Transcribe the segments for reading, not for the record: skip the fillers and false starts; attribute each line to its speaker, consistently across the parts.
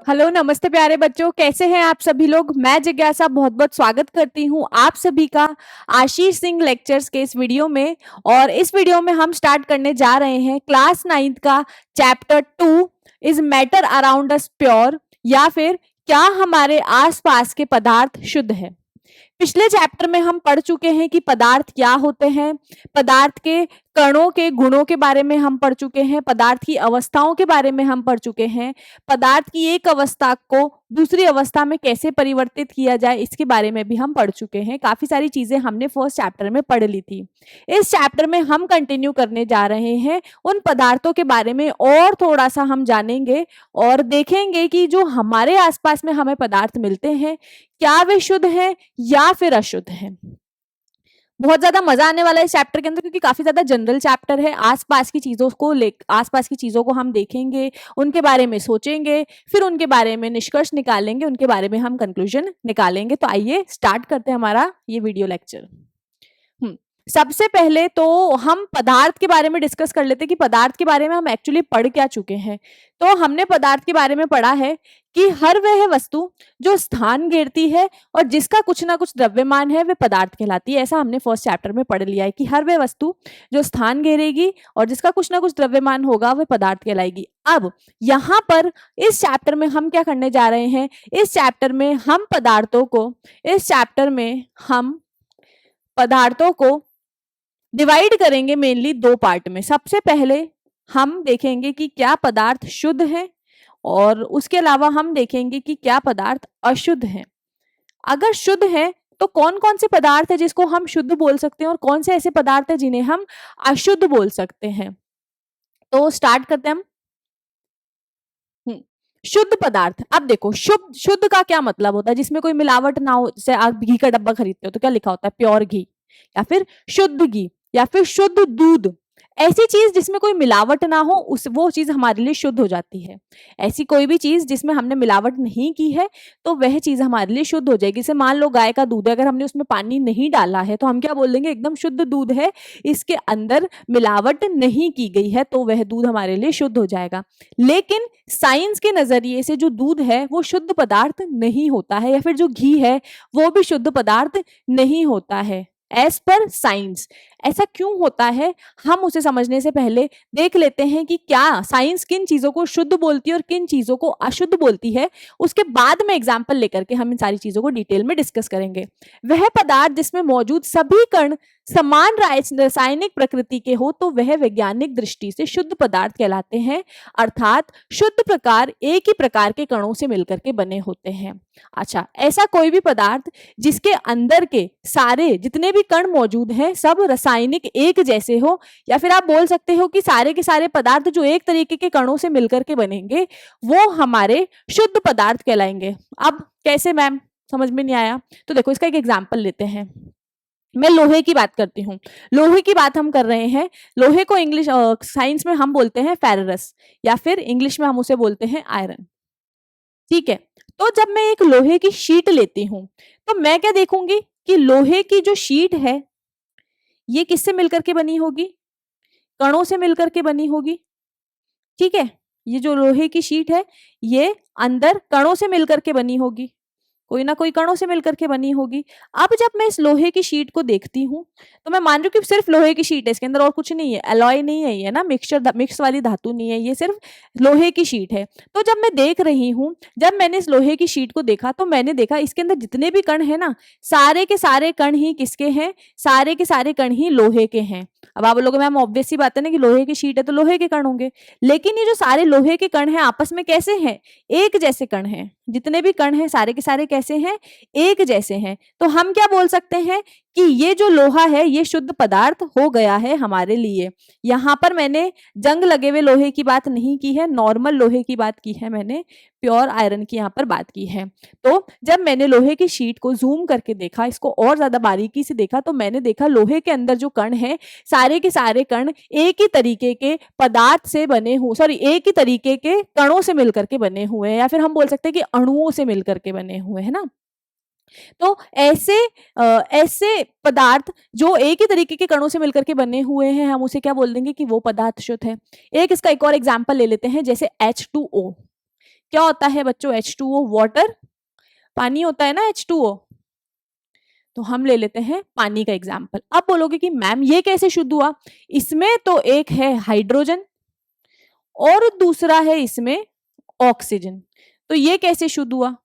Speaker 1: Hello नमस्ते प्यारे बच्चों, कैसे हैं आप सभी लोग। मैं जिज्ञासा बहुत बहुत स्वागत करती हूं आप सभी का आशीष सिंह लेक्चर्स के इस वीडियो में। और इस वीडियो में हम स्टार्ट करने जा रहे हैं क्लास 9th का chapter 2 is matter around us pure, या फिर क्या हमारे आसपास के पदार्थ शुद्ध है। पिछले चैप्टर में हम पढ़ चुके हैं कि पदार्थ क्या होते हैं, पदार्थ के कणों के गुणों के बारे में हम पढ़ चुके हैं, पदार्थ की अवस्थाओं के बारे में हम पढ़ चुके हैं, पदार्थ की एक अवस्था को दूसरी अवस्था में कैसे परिवर्तित किया जाए इसके बारे में भी हम पढ़ चुके हैं। काफी सारी चीजें हमने फर्स्ट चैप्टर में पढ़ ली थी। इस चैप्टर में हम कंटिन्यू करने जा रहे हैं उन पदार्थों के बारे में, और थोड़ा सा हम जानेंगे और देखेंगे कि जो हमारे आसपास में हमें पदार्थ मिलते हैं क्या वे शुद्ध हैं या फिर अशुद्ध हैं। बहुत ज्यादा मजा आने वाला है इस चैप्टर के अंदर, क्योंकि काफी ज्यादा जनरल चैप्टर है। आसपास की चीजों को हम देखेंगे, उनके बारे में सोचेंगे, फिर उनके बारे में निष्कर्ष निकालेंगे, उनके बारे में हम कंक्लूजन निकालेंगे। तो आइए स्टार्ट करते हैं हमारा ये वीडियो लेक्चर। सबसे पहले तो हम पदार्थ के बारे में डिस्कस कर लेते हैं कि पदार्थ के बारे में हम एक्चुअली पढ़ क्या चुके हैं। तो हमने पदार्थ के बारे में पढ़ा है कि हर वह वस्तु जो स्थान घेरती है और जिसका कुछ ना कुछ द्रव्यमान है वे पदार्थ कहलाती है। ऐसा हमने फर्स्ट चैप्टर में पढ़ लिया है कि हर वह वस्तु जो स्थान घेरेगी और जिसका कुछ ना कुछ द्रव्यमान होगा वह पदार्थ कहलाएगी। अब यहाँ पर इस चैप्टर में हम क्या करने जा रहे हैं, इस चैप्टर में हम पदार्थों को डिवाइड करेंगे मेनली दो पार्ट में। सबसे पहले हम देखेंगे कि क्या पदार्थ शुद्ध है, और उसके अलावा हम देखेंगे कि क्या पदार्थ अशुद्ध है। अगर शुद्ध है तो कौन कौन से पदार्थ है जिसको हम शुद्ध बोल सकते हैं और कौन से ऐसे पदार्थ है जिन्हें हम अशुद्ध बोल सकते हैं। तो स्टार्ट करते हैं हम। शुद्ध पदार्थ। अब देखो शुद्ध का क्या मतलब होता है, जिसमें कोई मिलावट ना हो। जैसे आप घी का डब्बा खरीदते हो तो क्या लिखा होता है, प्योर घी, या फिर शुद्ध घी, या फिर शुद्ध दूध। ऐसी चीज जिसमें कोई मिलावट ना हो वो चीज हमारे लिए शुद्ध हो जाती है। ऐसी कोई भी चीज जिसमें हमने मिलावट नहीं की है तो वह चीज हमारे लिए शुद्ध हो जाएगी। जैसे मान लो गाय का दूध है, अगर हमने उसमें पानी नहीं डाला है तो हम क्या बोल देंगे, एकदम शुद्ध दूध है, इसके अंदर मिलावट नहीं की गई है, तो वह दूध हमारे लिए शुद्ध हो जाएगा। लेकिन साइंस के नजरिए से जो दूध है वो शुद्ध पदार्थ नहीं होता है, या फिर जो घी है वो भी शुद्ध पदार्थ नहीं होता है एज पर साइंस। ऐसा क्यों होता है, हम उसे समझने से पहले देख लेते हैं कि क्या साइंस किन चीजों को शुद्ध बोलती है और किन चीजों को अशुद्ध बोलती है। उसके बाद में एग्जाम्पल लेकर के हम इन सारी चीजों को डिटेल में डिस्कस करेंगे। वह पदार्थ जिसमें मौजूद सभी कण समान रासायनिक प्रकृति के हो तो वह वैज्ञानिक दृष्टि से शुद्ध पदार्थ कहलाते हैं। अर्थात शुद्ध प्रकार एक ही प्रकार के कणों से मिलकर के बने होते हैं। अच्छा, ऐसा कोई भी पदार्थ जिसके अंदर के सारे जितने भी कण मौजूद हैं सब रासायनिक एक जैसे हो, या फिर आप बोल सकते हो कि सारे के सारे पदार्थ जो एक तरीके के कणों से मिलकर के बनेंगे वो हमारे शुद्ध पदार्थ कहलाएंगे। अब कैसे मैम, समझ में नहीं आया? तो देखो इसका एक एग्जांपल लेते हैं। मैं लोहे की बात करती हूँ। लोहे की बात हम कर रहे हैं। लोहे को इंग्लिश साइंस में हम बोलते हैं फेरस, या फिर इंग्लिश में हम उसे बोलते हैं आयरन। ठीक है, तो जब मैं एक लोहे की शीट लेती हूं तो मैं क्या देखूंगी कि लोहे की जो शीट है ये किससे मिलकर के बनी होगी, कणों से मिलकर के बनी होगी। ठीक है, ये जो लोहे की शीट है ये अंदर कणों से मिलकर के बनी होगी, कोई ना कोई कणों से मिलकर के बनी होगी। अब जब मैं इस लोहे की शीट को देखती हूँ तो मैं मान रही हूँ कि सिर्फ लोहे की शीट है, इसके अंदर और कुछ नहीं है, अलॉय नहीं है ये ना, मिक्स वाली धातु नहीं है, ये सिर्फ लोहे की शीट है। तो जब मैं देख रही हूँ, जब मैंने इस लोहे की शीट को देखा तो मैंने देखा इसके अंदर जितने भी कण है ना, सारे के सारे कण ही किसके हैं, सारे के सारे कण ही लोहे के हैं। अब आप बोलोगे मैम ऑब्वियस सी बात है ना कि लोहे की शीट है तो लोहे के कण होंगे, लेकिन ये जो सारे लोहे के कण हैं आपस में कैसे हैं, एक जैसे कण हैं। जितने भी कण हैं सारे के सारे कैसे हैं, एक जैसे हैं। तो हम क्या बोल सकते हैं कि ये जो लोहा है ये शुद्ध पदार्थ हो गया है हमारे लिए। यहाँ पर मैंने जंग लगे हुए लोहे की बात नहीं की है, नॉर्मल लोहे की बात की है, मैंने प्योर आयरन की यहाँ पर बात की है। तो जब मैंने लोहे की शीट को जूम करके देखा, इसको और ज्यादा बारीकी से देखा, तो मैंने देखा लोहे के अंदर जो कण है सारे के सारे कण एक ही तरीके के पदार्थ से बने हुए, एक ही तरीके के कणों से मिलकर के बने हुए हैं, या फिर हम बोल सकते हैं कि अणुओं से मिलकर के बने हुए हैं ना। तो ऐसे पदार्थ जो एक ही तरीके के कणों से मिलकर के बने हुए हैं हम उसे क्या बोल देंगे कि वो पदार्थ शुद्ध है। एक इसका एक और एग्जांपल ले लेते हैं, जैसे H2O। क्या होता है बच्चों? H2O, वाटर, पानी होता है ना H2O। तो हम ले लेते हैं पानी का एग्जाम्पल। अब बोलोगे कि मैम ये कैसे शुद्ध हुआ? इसमें तो एक है हाइड्रोजन और दूसरा है इसमें ऑक्सीजन, तो ये कैसे शुद्ध हुआ?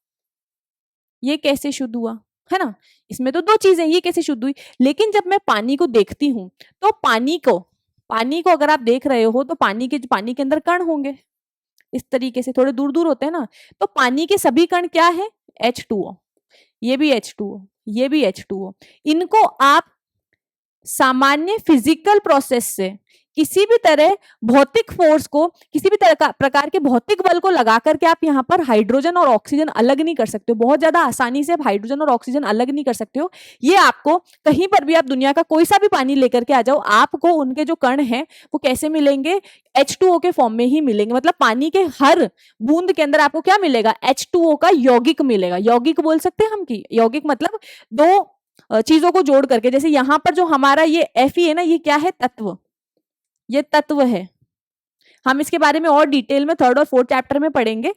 Speaker 1: ये कैसे शुद्ध हुआ, है ना? इसमें तो दो चीजें, ये कैसे शुद्ध हुई? लेकिन जब मैं पानी को देखती हूं तो पानी को अगर आप देख रहे हो तो पानी के अंदर कण होंगे, इस तरीके से थोड़े दूर दूर होते हैं ना। तो पानी के सभी कण क्या है? H2O। ये भी H2O, ये भी H2O। इनको आप सामान्य फिजिकल प्रोसेस से किसी भी तरह भौतिक फोर्स को, किसी भी तरह का प्रकार के भौतिक बल को लगा करके आप यहाँ पर हाइड्रोजन और ऑक्सीजन अलग नहीं कर सकते हो। बहुत ज्यादा आसानी से आप हाइड्रोजन और ऑक्सीजन अलग नहीं कर सकते हो। ये आपको कहीं पर भी, आप दुनिया का कोई सा भी पानी लेकर के आ जाओ, आपको उनके जो कण हैं वो कैसे मिलेंगे? H2O के फॉर्म में ही मिलेंगे। मतलब पानी के हर बूंद के अंदर आपको क्या मिलेगा? H2O का यौगिक मिलेगा। यौगिक बोल सकते हैं हम की यौगिक मतलब दो चीजों को जोड़ करके, जैसे यहां पर जो हमारा ये Fe है ना, ये क्या है? तत्व, ये तत्व है। हम इसके बारे में और डिटेल में 3rd और 4th चैप्टर में पढ़ेंगे।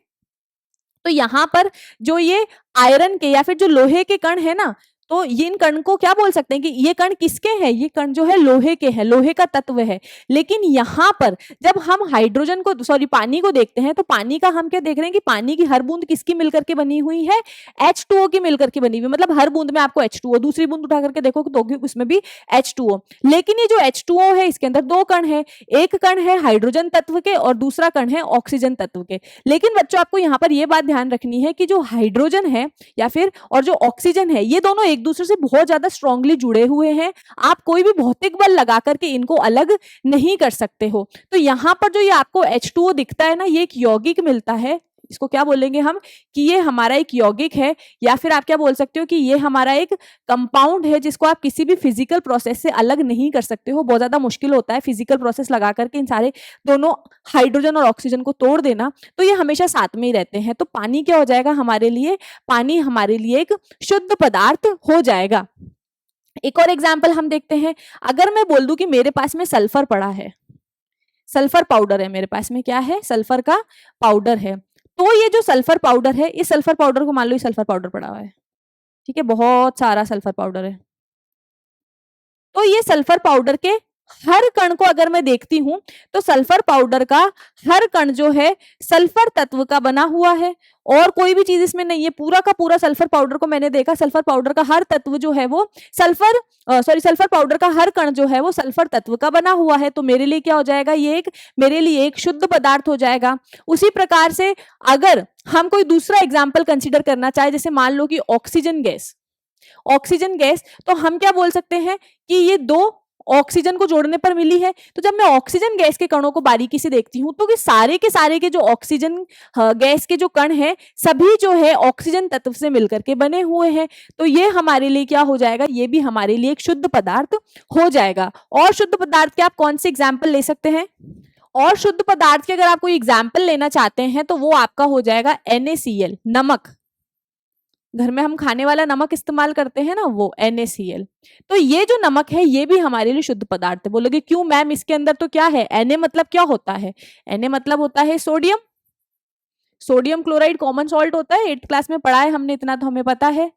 Speaker 1: तो यहां पर जो ये आयरन के या फिर जो लोहे के कण है ना, तो ये इन कण को क्या बोल सकते हैं कि ये कण किसके हैं? ये कण जो है लोहे के हैं, लोहे का तत्व है। लेकिन यहां पर जब हम हाइड्रोजन को, सॉरी, पानी को देखते हैं तो पानी का हम क्या देख रहे हैं कि पानी की हर बूंद किसकी मिलकर के बनी हुई है? H2O की मिलकर के बनी हुई। मतलब हर बूंद में आपको H2O, दूसरी बूंद उठा करके देखो तो उसमें भी H2O। लेकिन ये जो H2O है इसके अंदर दो कण है, एक कण है हाइड्रोजन तत्व के और दूसरा कण है ऑक्सीजन तत्व के। लेकिन बच्चों आपको यहाँ पर यह बात ध्यान रखनी है कि जो हाइड्रोजन है या फिर और जो ऑक्सीजन है, ये दोनों एक दूसरे से बहुत ज्यादा स्ट्रांगली जुड़े हुए हैं। आप कोई भी भौतिक बल लगा करके इनको अलग नहीं कर सकते हो। तो यहां पर जो ये आपको H2O दिखता है ना, ये एक यौगिक मिलता है। इसको क्या बोलेंगे हम कि ये हमारा एक यौगिक है, या फिर आप क्या बोल सकते हो कि ये हमारा एक कंपाउंड है जिसको आप किसी भी फिजिकल प्रोसेस से अलग नहीं कर सकते हो। बहुत ज्यादा मुश्किल होता है फिजिकल प्रोसेस लगा करके इन सारे दोनों हाइड्रोजन और ऑक्सीजन को तोड़ देना। तो ये हमेशा साथ में ही रहते हैं। तो पानी क्या हो जाएगा हमारे लिए? पानी हमारे लिए एक शुद्ध पदार्थ हो जाएगा। एक और एग्जाम्पल हम देखते हैं। अगर मैं बोल दूं कि मेरे पास में सल्फर पड़ा है, सल्फर पाउडर है मेरे पास में, क्या है? सल्फर का पाउडर है। तो ये जो सल्फर पाउडर है, इस सल्फर पाउडर को मान लो ये सल्फर पाउडर पड़ा हुआ है, ठीक है, बहुत सारा सल्फर पाउडर है। तो ये सल्फर पाउडर के हर कण को अगर मैं देखती हूं तो सल्फर पाउडर का हर कण जो है सल्फर तत्व का बना हुआ है, और कोई भी चीज इसमें नहीं है। पूरा का पूरा सल्फर पाउडर को मैंने देखा, सल्फर पाउडर का हर तत्व जो है वो सल्फर पाउडर का हर कण जो है वो सल्फर तत्व का बना हुआ है। तो मेरे लिए क्या हो जाएगा? ये मेरे लिए एक शुद्ध पदार्थ हो जाएगा। उसी प्रकार से अगर हम कोई दूसरा एग्जाम्पल कंसिडर करना चाहे, जैसे मान लो कि ऑक्सीजन गैस, तो हम क्या बोल सकते हैं कि ये दो ऑक्सीजन को जोड़ने पर मिली है। तो जब मैं ऑक्सीजन गैस के कणों को बारीकी से देखती हूं तो सारे के जो ऑक्सीजन गैस के जो कण हैं सभी जो है ऑक्सीजन तत्व से मिलकर के बने हुए हैं। तो ये हमारे लिए क्या हो जाएगा? ये भी हमारे लिए एक शुद्ध पदार्थ हो जाएगा। और शुद्ध पदार्थ के आप कौन से एग्जाम्पल ले सकते हैं? और शुद्ध पदार्थ के अगर आप कोई एग्जाम्पल लेना चाहते हैं तो वो आपका हो जाएगा NaCl, नमक। घर में हम खाने वाला नमक इस्तेमाल करते हैं ना, वो NaCl। तो ये जो नमक है ये भी हमारे लिए शुद्ध पदार्थ है। बोलोगे क्यों मैम, इसके अंदर तो क्या है? Na मतलब क्या होता है? Na मतलब होता है sodium. Sodium chloride common salt होता है, 8th क्लास में पढ़ा है हमने, इतना तो हमें पता है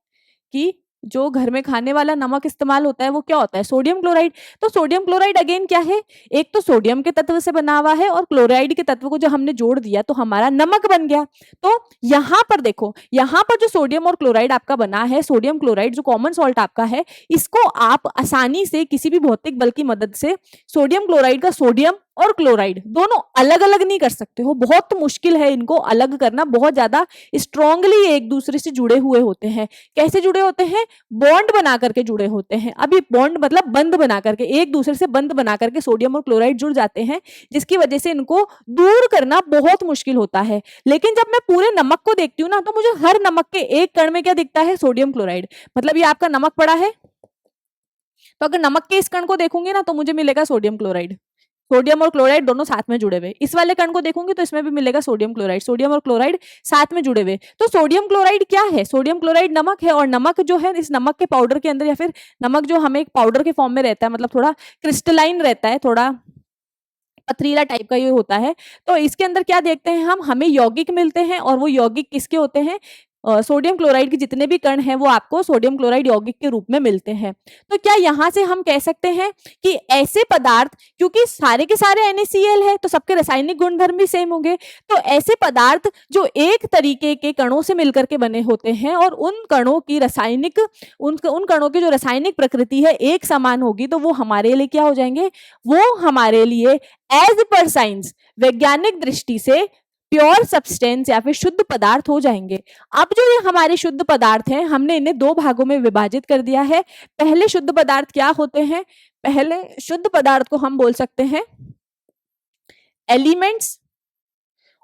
Speaker 1: कि जो घर में खाने वाला नमक इस्तेमाल होता है वो क्या होता है? Sodium chloride. तो सोडियम क्लोराइड अगेन क्या है? एक तो सोडियम के तत्व से बना हुआ है और क्लोराइड के तत्व को जो हमने जोड़ दिया तो हमारा नमक बन गया। तो यहां पर देखो, यहां पर जो सोडियम और क्लोराइड आपका बना है, सोडियम क्लोराइड जो कॉमन सॉल्ट आपका है, इसको आप आसानी से किसी भी भौतिक बल की मदद से सोडियम क्लोराइड का सोडियम और क्लोराइड दोनों अलग अलग नहीं कर सकते हो। बहुत मुश्किल है इनको अलग करना, बहुत ज्यादा स्ट्रांगली एक दूसरे से जुड़े हुए होते हैं। कैसे जुड़े होते हैं? बॉन्ड बना करके जुड़े होते हैं। अभी बॉन्ड मतलब बंध बना करके, एक दूसरे से बंध बना करके सोडियम और क्लोराइड जुड़ जाते हैं, जिसकी वजह से इनको दूर करना बहुत मुश्किल होता है। लेकिन जब मैं पूरे नमक को देखती हूँ ना तो मुझे हर नमक के एक कण में क्या दिखता है? Sodium chloride. मतलब ये आपका नमक पड़ा है तो अगर नमक के इस कण को देखूंगी ना तो मुझे मिलेगा सोडियम क्लोराइड। सोडियम और क्लोराइड दोनों साथ में जुड़े हुए। इस वाले कण को देखूंगी तो इसमें भी मिलेगा सोडियम क्लोराइड, सोडियम और क्लोराइड साथ में जुड़े हुए। तो सोडियम क्लोराइड क्या है? सोडियम क्लोराइड नमक है, और नमक जो है इस नमक के पाउडर के अंदर, या फिर नमक जो हमें एक पाउडर के फॉर्म में रहता है, मतलब थोड़ा क्रिस्टलाइन रहता है, थोड़ा पथरीला टाइप का ये होता है। तो इसके अंदर क्या देखते हैं हम, हमें यौगिक मिलते हैं और वो यौगिक किसके होते हैं, सोडियम क्लोराइड के जितने भी कण हैं वो आपको सोडियम क्लोराइड यौगिक के रूप में मिलते हैं। तो क्या यहाँ से हम कह सकते हैं कि ऐसे पदार्थ, क्योंकि सारे के सारे NaCl है तो सबके रासायनिक गुणधर्म भी सेम होंगे, तो ऐसे पदार्थ जो एक तरीके के कणों से मिलकर के बने होते हैं और उन कणों की रासायनिक उन कणों की जो रासायनिक प्रकृति है एक समान होगी, तो वो हमारे लिए क्या हो जाएंगे, वो हमारे लिए एज पर साइंस, वैज्ञानिक दृष्टि से प्योर सब्सटेंस या फिर शुद्ध पदार्थ हो जाएंगे। अब जो ये हमारे शुद्ध पदार्थ हैं, हमने इन्हें दो भागों में विभाजित कर दिया है। पहले शुद्ध पदार्थ क्या होते हैं, पहले शुद्ध पदार्थ को हम बोल सकते हैं एलिमेंट्स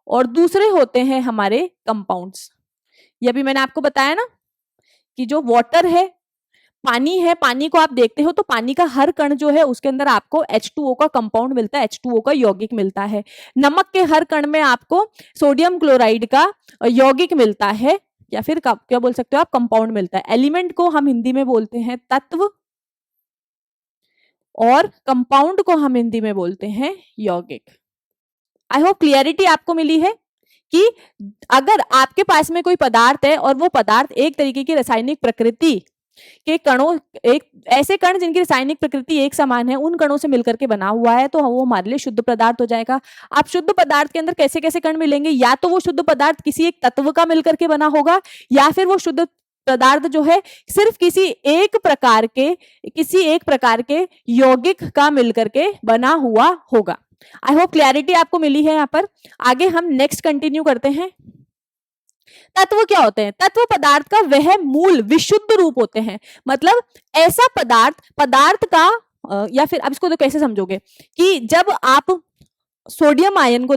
Speaker 1: और दूसरे होते हैं हमारे कंपाउंड्स। ये अभी मैंने आपको बताया ना कि जो वाटर है, पानी है, पानी को आप देखते हो तो पानी का हर कण जो है उसके अंदर आपको H2O का कंपाउंड मिलता है, H2O का यौगिक मिलता है। नमक के हर कण में आपको सोडियम क्लोराइड का यौगिक मिलता है या फिर क्या बोल सकते हो आप, कंपाउंड मिलता है। एलिमेंट को हम हिंदी में बोलते हैं तत्व और कंपाउंड को हम हिंदी में बोलते हैं यौगिक। आई होप क्लियरिटी आपको मिली है कि अगर आपके पास में कोई पदार्थ है और वो पदार्थ एक तरीके की रासायनिक प्रकृति के कणों, एक ऐसे कण जिनकी रासायनिक प्रकृति एक समान है, उन कणों से मिलकर के बना हुआ है, तो वो हमारे लिए शुद्ध पदार्थ हो जाएगा। आप शुद्ध पदार्थ के अंदर कैसे कैसे कण मिलेंगे, या तो वो शुद्ध पदार्थ किसी एक तत्व का मिलकर के बना होगा या फिर वो शुद्ध पदार्थ जो है सिर्फ किसी एक प्रकार के यौगिक का मिलकर के बना हुआ होगा। आई होप क्लैरिटी आपको मिली है। यहाँ पर आगे हम नेक्स्ट कंटिन्यू करते हैं। तत्व क्या होते हैं, तत्व पदार्थ का वह मूल विशुद्ध रूप होते हैं। मतलब ऐसा पदार्थ का या फिर अब इसको तो कैसे समझोगे कि जब आप सोडियम आयन को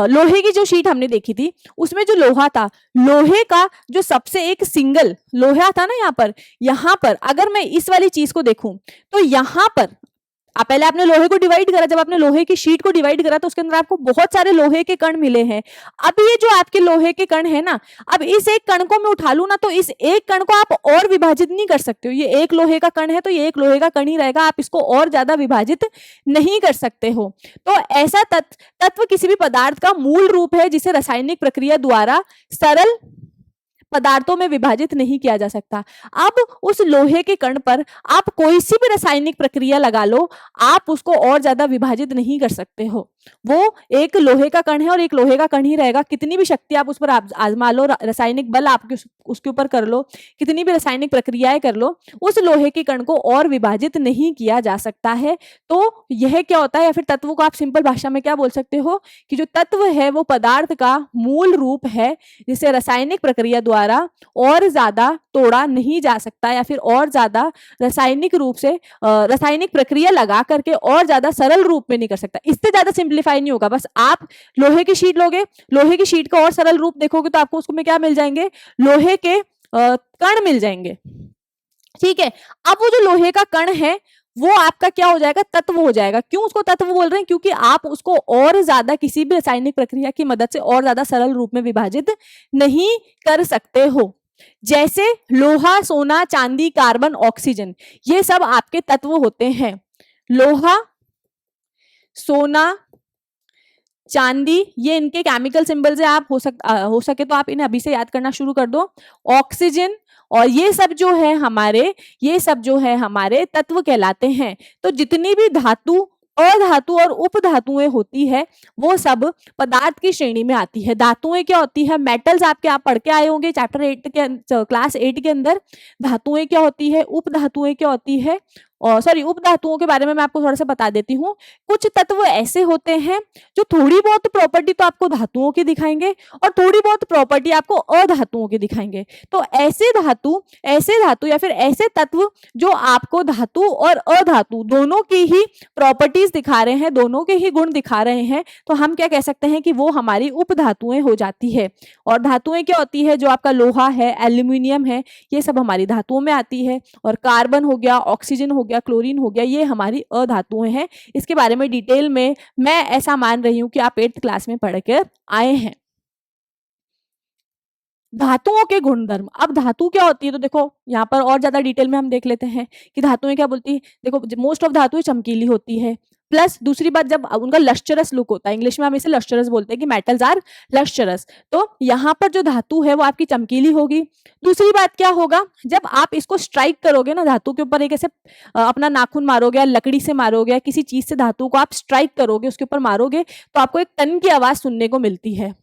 Speaker 1: लोहे की जो शीट हमने देखी थी उसमें जो लोहा था, लोहे का जो सबसे एक सिंगल लोहा था ना, यहाँ पर अगर मैं इस वाली चीज को देखूं तो यहाँ पर पहले आपने लोहे को डिवाइड करा, जब आपने लोहे की शीट को डिवाइड करा तो उसके अंदर आपको बहुत सारे लोहे के कण मिले हैं। अब ये जो आपके लोहे के कण है ना, अब इस एक कण को मैं उठा लूं ना तो इस एक कण को आप और विभाजित नहीं कर सकते हो। ये एक लोहे का कण है तो ये एक लोहे का कण ही रहेगा, आप इसको और ज्यादा विभाजित नहीं कर सकते हो। तो ऐसा तत्व किसी भी पदार्थ का मूल रूप है जिसे रासायनिक प्रक्रिया द्वारा सरल पदार्थों में विभाजित नहीं किया जा सकता। अब उस लोहे के कण पर आप कोई सी भी रासायनिक प्रक्रिया लगा लो, आप उसको और ज्यादा विभाजित नहीं कर सकते हो। वो एक लोहे का कण है और एक लोहे का कण ही रहेगा। कितनी भी शक्ति आप उस पर आजमा लो, रासायनिक बल आप उसके ऊपर कर लो, कितनी भी रासायनिक प्रक्रियाएं कर लो, उस लोहे के कण को और विभाजित नहीं किया जा सकता है। तो यह क्या होता है, या फिर तत्व को आप सिंपल भाषा में क्या बोल सकते हो कि जो तत्व है वो पदार्थ का मूल रूप है जिसे रासायनिक प्रक्रिया द्वारा और ज्यादा तोड़ा नहीं जा सकता, या फिर और ज्यादा रासायनिक रूप से रासायनिक प्रक्रिया लगा करके और ज्यादा सरल रूप में नहीं कर सकता। इससे ज्यादा सिंप्लीफाई नहीं होगा। बस आप लोहे की शीट लोगे, लोहे की शीट का और सरल रूप देखोगे तो आपको उसमें क्या मिल जाएंगे, लोहे के कण मिल जाएंगे। ठीक है, अब वो जो लोहे का कण है वो आपका क्या हो जाएगा, तत्व हो जाएगा। क्यों उसको तत्व बोल रहे हैं, क्योंकि आप उसको और ज्यादा किसी भी रासायनिक प्रक्रिया की मदद से और ज्यादा सरल रूप में विभाजित नहीं कर सकते हो। जैसे लोहा, सोना, चांदी, कार्बन, ऑक्सीजन, ये सब आपके तत्व होते हैं। लोहा, सोना, चांदी, ये इनके केमिकल सिंबल्स है। आप हो सके तो आप इन्हें अभी से याद करना शुरू कर दो। ऑक्सीजन और ये सब जो है हमारे तत्व कहलाते हैं। तो जितनी भी धातु, अधातु और उपधातुएं होती है वो सब पदार्थ की श्रेणी में आती है। धातुएं क्या होती है, मेटल्स आप पढ़ के आए होंगे चैप्टर 8 के क्लास 8 के अंदर। धातुएं क्या होती है, उपधातुएं क्या होती है, और उपधातुओं के बारे में मैं आपको थोड़ा सा बता देती हूँ। कुछ तत्व ऐसे होते हैं जो थोड़ी बहुत प्रॉपर्टी तो आपको धातुओं की दिखाएंगे और थोड़ी बहुत प्रॉपर्टी आपको अधातुओं की दिखाएंगे। तो ऐसे धातु या फिर ऐसे तत्व जो आपको धातु और अधातु दोनों की ही प्रॉपर्टीज दिखा रहे हैं, दोनों के ही गुण दिखा रहे हैं, तो हम क्या कह सकते हैं कि वो हमारी उपधातुएं हो जाती है। और धातुएं क्या होती है, जो आपका लोहा है, एल्यूमिनियम है, ये सब हमारी धातुओं में आती है। और कार्बन हो गया, ऑक्सीजन हो गया, क्लोरीन हो गया, ये हमारी अधातुएं हैं। इसके बारे में डिटेल में मैं ऐसा मान रही हूं कि आप 8th क्लास में पढ़ कर आए हैं। धातुओं के गुणधर्म। अब धातु क्या होती है, तो देखो यहाँ पर और ज्यादा डिटेल में हम देख लेते हैं कि धातुएं क्या बोलती है। देखो मोस्ट ऑफ धातुएं चमकीली होती है, प्लस दूसरी बात जब उनका लश्चरस लुक होता है, इंग्लिश में हम इसे लश्चरस बोलते हैं कि मेटल्स आर लश्चरस, तो यहाँ पर जो धातु है वो आपकी चमकीली होगी। दूसरी बात क्या होगा, जब आप इसको स्ट्राइक करोगे ना धातु के ऊपर, एक ऐसे अपना नाखून मारोगे या लकड़ी से मारोगे या किसी चीज से धातु को आप स्ट्राइक करोगे, उसके ऊपर मारोगे, तो आपको एक टन की आवाज सुनने को मिलती है।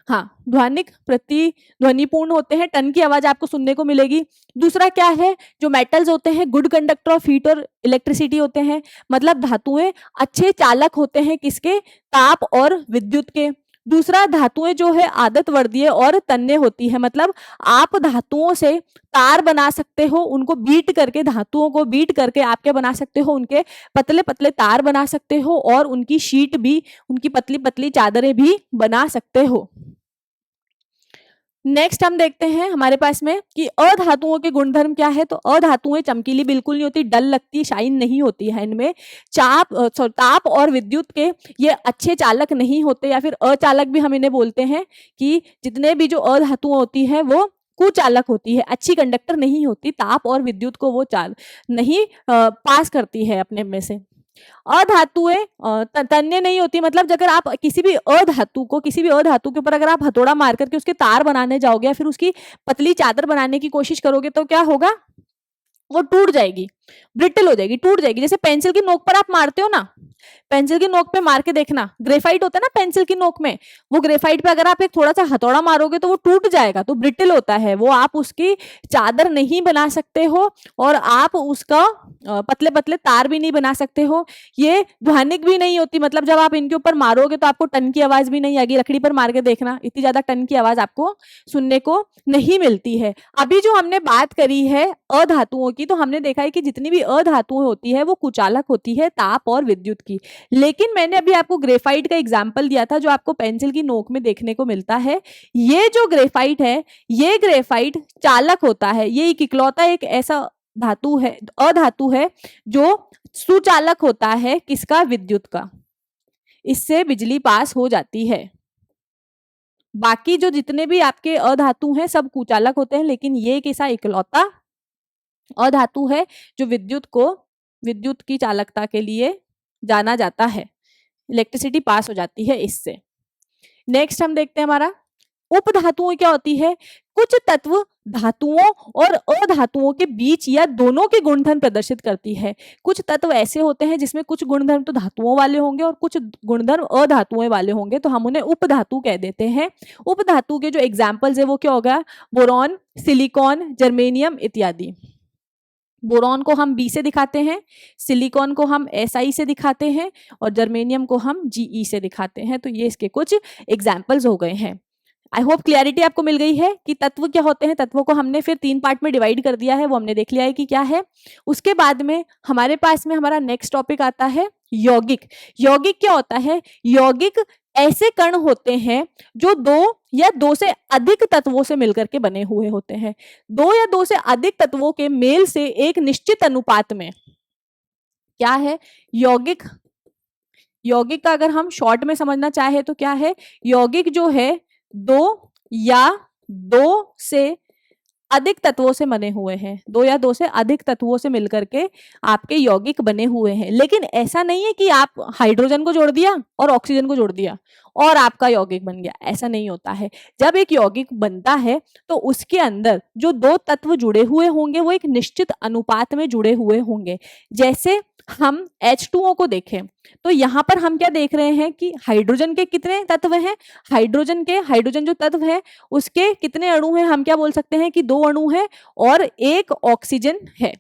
Speaker 1: हाँ, ध्वनिक प्रतिध्वनिपूर्ण होते हैं, टन की आवाज आपको सुनने को मिलेगी। दूसरा क्या है, जो मेटल्स होते हैं गुड कंडक्टर ऑफ हीट और इलेक्ट्रिसिटी होते हैं, मतलब धातुएं अच्छे चालक होते हैं किसके, ताप और विद्युत के। दूसरा, धातुएं जो है आदत वर्दीय और तन्य होती है, मतलब आप धातुओं से तार बना सकते हो, उनको बीट करके, धातुओं को बीट करके आप क्या बना सकते हो, उनके पतले पतले तार बना सकते हो और उनकी शीट भी, उनकी पतली पतली चादरें भी बना सकते हो। नेक्स्ट हम देखते हैं हमारे पास में कि अधातुओं के गुणधर्म क्या है। तो अधातुएं चमकीली बिल्कुल नहीं होती, डल लगती, शाइन नहीं होती है इनमें। ताप और विद्युत के ये अच्छे चालक नहीं होते, या फिर अचालक भी हम इन्हें बोलते हैं कि जितने भी जो अधातुएं होती हैं वो कुचालक होती है, अच्छी कंडक्टर नहीं होती, ताप और विद्युत को वो चाल नहीं पास करती है अपने में से। अधातुएं तन्य नहीं होती, मतलब अगर आप किसी भी अधातु के ऊपर अगर आप हथौड़ा मार करके उसके तार बनाने जाओगे या फिर उसकी पतली चादर बनाने की कोशिश करोगे तो क्या होगा, वो टूट जाएगी, ब्रिटल हो जाएगी, टूट जाएगी। जैसे पेंसिल की नोक पर आप मारते हो ना, पेंसिल की नोक पे मार के देखना, ग्रेफाइट होता है ना पेंसिल की नोक में, वो ग्रेफाइट पे अगर आप एक थोड़ा सा हथौड़ा मारोगे तो वो टूट जाएगा, तो ब्रिटल होता है वो, आप उसकी चादर नहीं बना सकते हो और आप उसका पतले पतले तार भी नहीं बना सकते हो। ये ध्वनिक भी नहीं होती, मतलब जब आप इनके ऊपर मारोगे तो आपको टन की आवाज भी नहीं आएगी। लकड़ी पर मार के देखना, इतनी ज्यादा टन की आवाज आपको सुनने को नहीं मिलती है। अभी जो हमने बात करी है अधातुओं की, तो हमने देखा है कि जितनी भी अधातुएं होती है वो कुचालक होती है ताप और विद्युत की। लेकिन मैंने अभी आपको ग्रेफाइट का एग्जाम्पल दिया था जो आपको पेंसिल की नोक में देखने को मिलता है। ये जो ग्रेफाइट है, ये ग्रेफाइट चालक होता है, ये इकलौता एक ऐसा धातु है, अधातु है जो सुचालक होता है किसका, विद्युत का, इससे बिजली पास हो जाती है। बाकी जो जितने भी आपके अधातु हैं सब कुचालक होते हैं, लेकिन ये एक ऐसा इकलौता अधातु है जो विद्युत की चालकता के लिए जाना जाता है, इलेक्ट्रिसिटी पास हो जाती है इससे। नेक्स्ट हम देखते हैं हमारा उपधातुओं क्या होती है। कुछ तत्व धातुओं और अधातुओं के बीच या दोनों के गुणधर्म प्रदर्शित करती है। कुछ तत्व ऐसे होते हैं जिसमें कुछ गुणधर्म तो धातुओं वाले होंगे और कुछ गुणधर्म अधातुओं वाले होंगे, तो हम उन्हें उपधातु कह देते हैं। उपधातु के जो एग्जाम्पल्स है वो क्या होगा, बोरॉन, सिलिकॉन, जर्मेनियम इत्यादि। बोरॉन को हम बी से दिखाते हैं, सिलिकॉन को हम SI से दिखाते हैं और जर्मेनियम को हम GE से दिखाते हैं। तो ये इसके कुछ एग्जाम्पल्स हो गए हैं। आई होप क्लियरिटी आपको मिल गई है कि तत्व क्या होते हैं। तत्वों को हमने फिर 3 पार्ट में डिवाइड कर दिया है, वो हमने देख लिया है कि क्या है। उसके बाद में हमारे पास में हमारा नेक्स्ट टॉपिक आता है यौगिक। यौगिक क्या होता है, यौगिक ऐसे कण होते हैं जो 2 या 2 से अधिक तत्वों से मिलकर के बने हुए होते हैं। 2 या 2 से अधिक तत्वों के मेल से एक निश्चित अनुपात में क्या है यौगिक। यौगिक का अगर हम शॉर्ट में समझना चाहे तो क्या है, यौगिक जो है 2 या 2 से अधिक तत्वों से बने हुए हैं, 2 या 2 से अधिक तत्वों से मिलकर के आपके यौगिक बने हुए हैं। लेकिन ऐसा नहीं है कि आप हाइड्रोजन को जोड़ दिया और ऑक्सीजन को जोड़ दिया और आपका यौगिक बन गया, ऐसा नहीं होता है। जब एक यौगिक बनता है तो उसके अंदर जो 2 तत्व जुड़े हुए होंगे वो एक निश्चित अनुपात में जुड़े हुए होंगे। जैसे हम H2O को देखें तो यहाँ पर हम क्या देख रहे हैं कि हाइड्रोजन के कितने तत्व हैं, हाइड्रोजन जो तत्व है उसके कितने अणु हैं, हम क्या बोल सकते हैं कि 2 अणु हैं और 1 ऑक्सीजन है।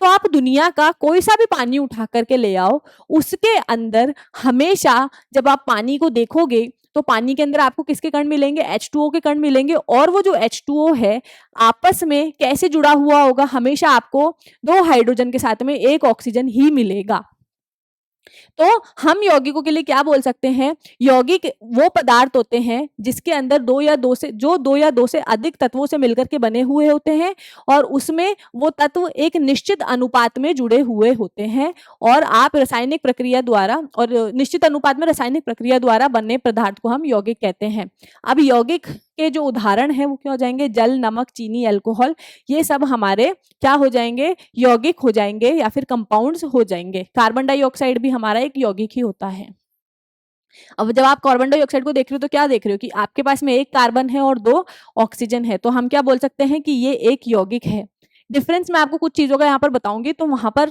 Speaker 1: तो आप दुनिया का कोई सा भी पानी उठा करके ले आओ, उसके अंदर हमेशा जब आप पानी को देखोगे तो पानी के अंदर आपको किसके कण मिलेंगे, H2O के कण मिलेंगे। और वो जो H2O है आपस में कैसे जुड़ा हुआ होगा, हमेशा आपको 2 हाइड्रोजन के साथ में 1 ऑक्सीजन ही मिलेगा। तो हम यौगिकों के लिए क्या बोल सकते हैं, यौगिक वो पदार्थ होते हैं जिसके अंदर 2 या 2 से अधिक तत्वों से मिलकर के बने हुए होते हैं और उसमें वो तत्व एक निश्चित अनुपात में जुड़े हुए होते हैं और आप रासायनिक प्रक्रिया द्वारा और निश्चित अनुपात में रासायनिक प्रक्रिया द्वारा बने पदार्थ को हम यौगिक कहते हैं। अब यौगिक के जो उदाहरण है वो क्या हो जाएंगे, जल, नमक, चीनी, अल्कोहल, ये सब हमारे क्या हो जाएंगे, यौगिक हो जाएंगे या फिर कंपाउंड्स हो जाएंगे। कार्बन डाइऑक्साइड भी हमारा एक यौगिक ही होता है। अब जब आप कार्बन डाइऑक्साइड को देख रहे हो तो क्या देख रहे हो कि आपके पास में एक कार्बन है और 2 ऑक्सीजन है, तो हम क्या बोल सकते हैं कि ये एक यौगिक है। डिफरेंस मैं आपको कुछ चीजों का यहाँ पर बताऊंगी तो वहां पर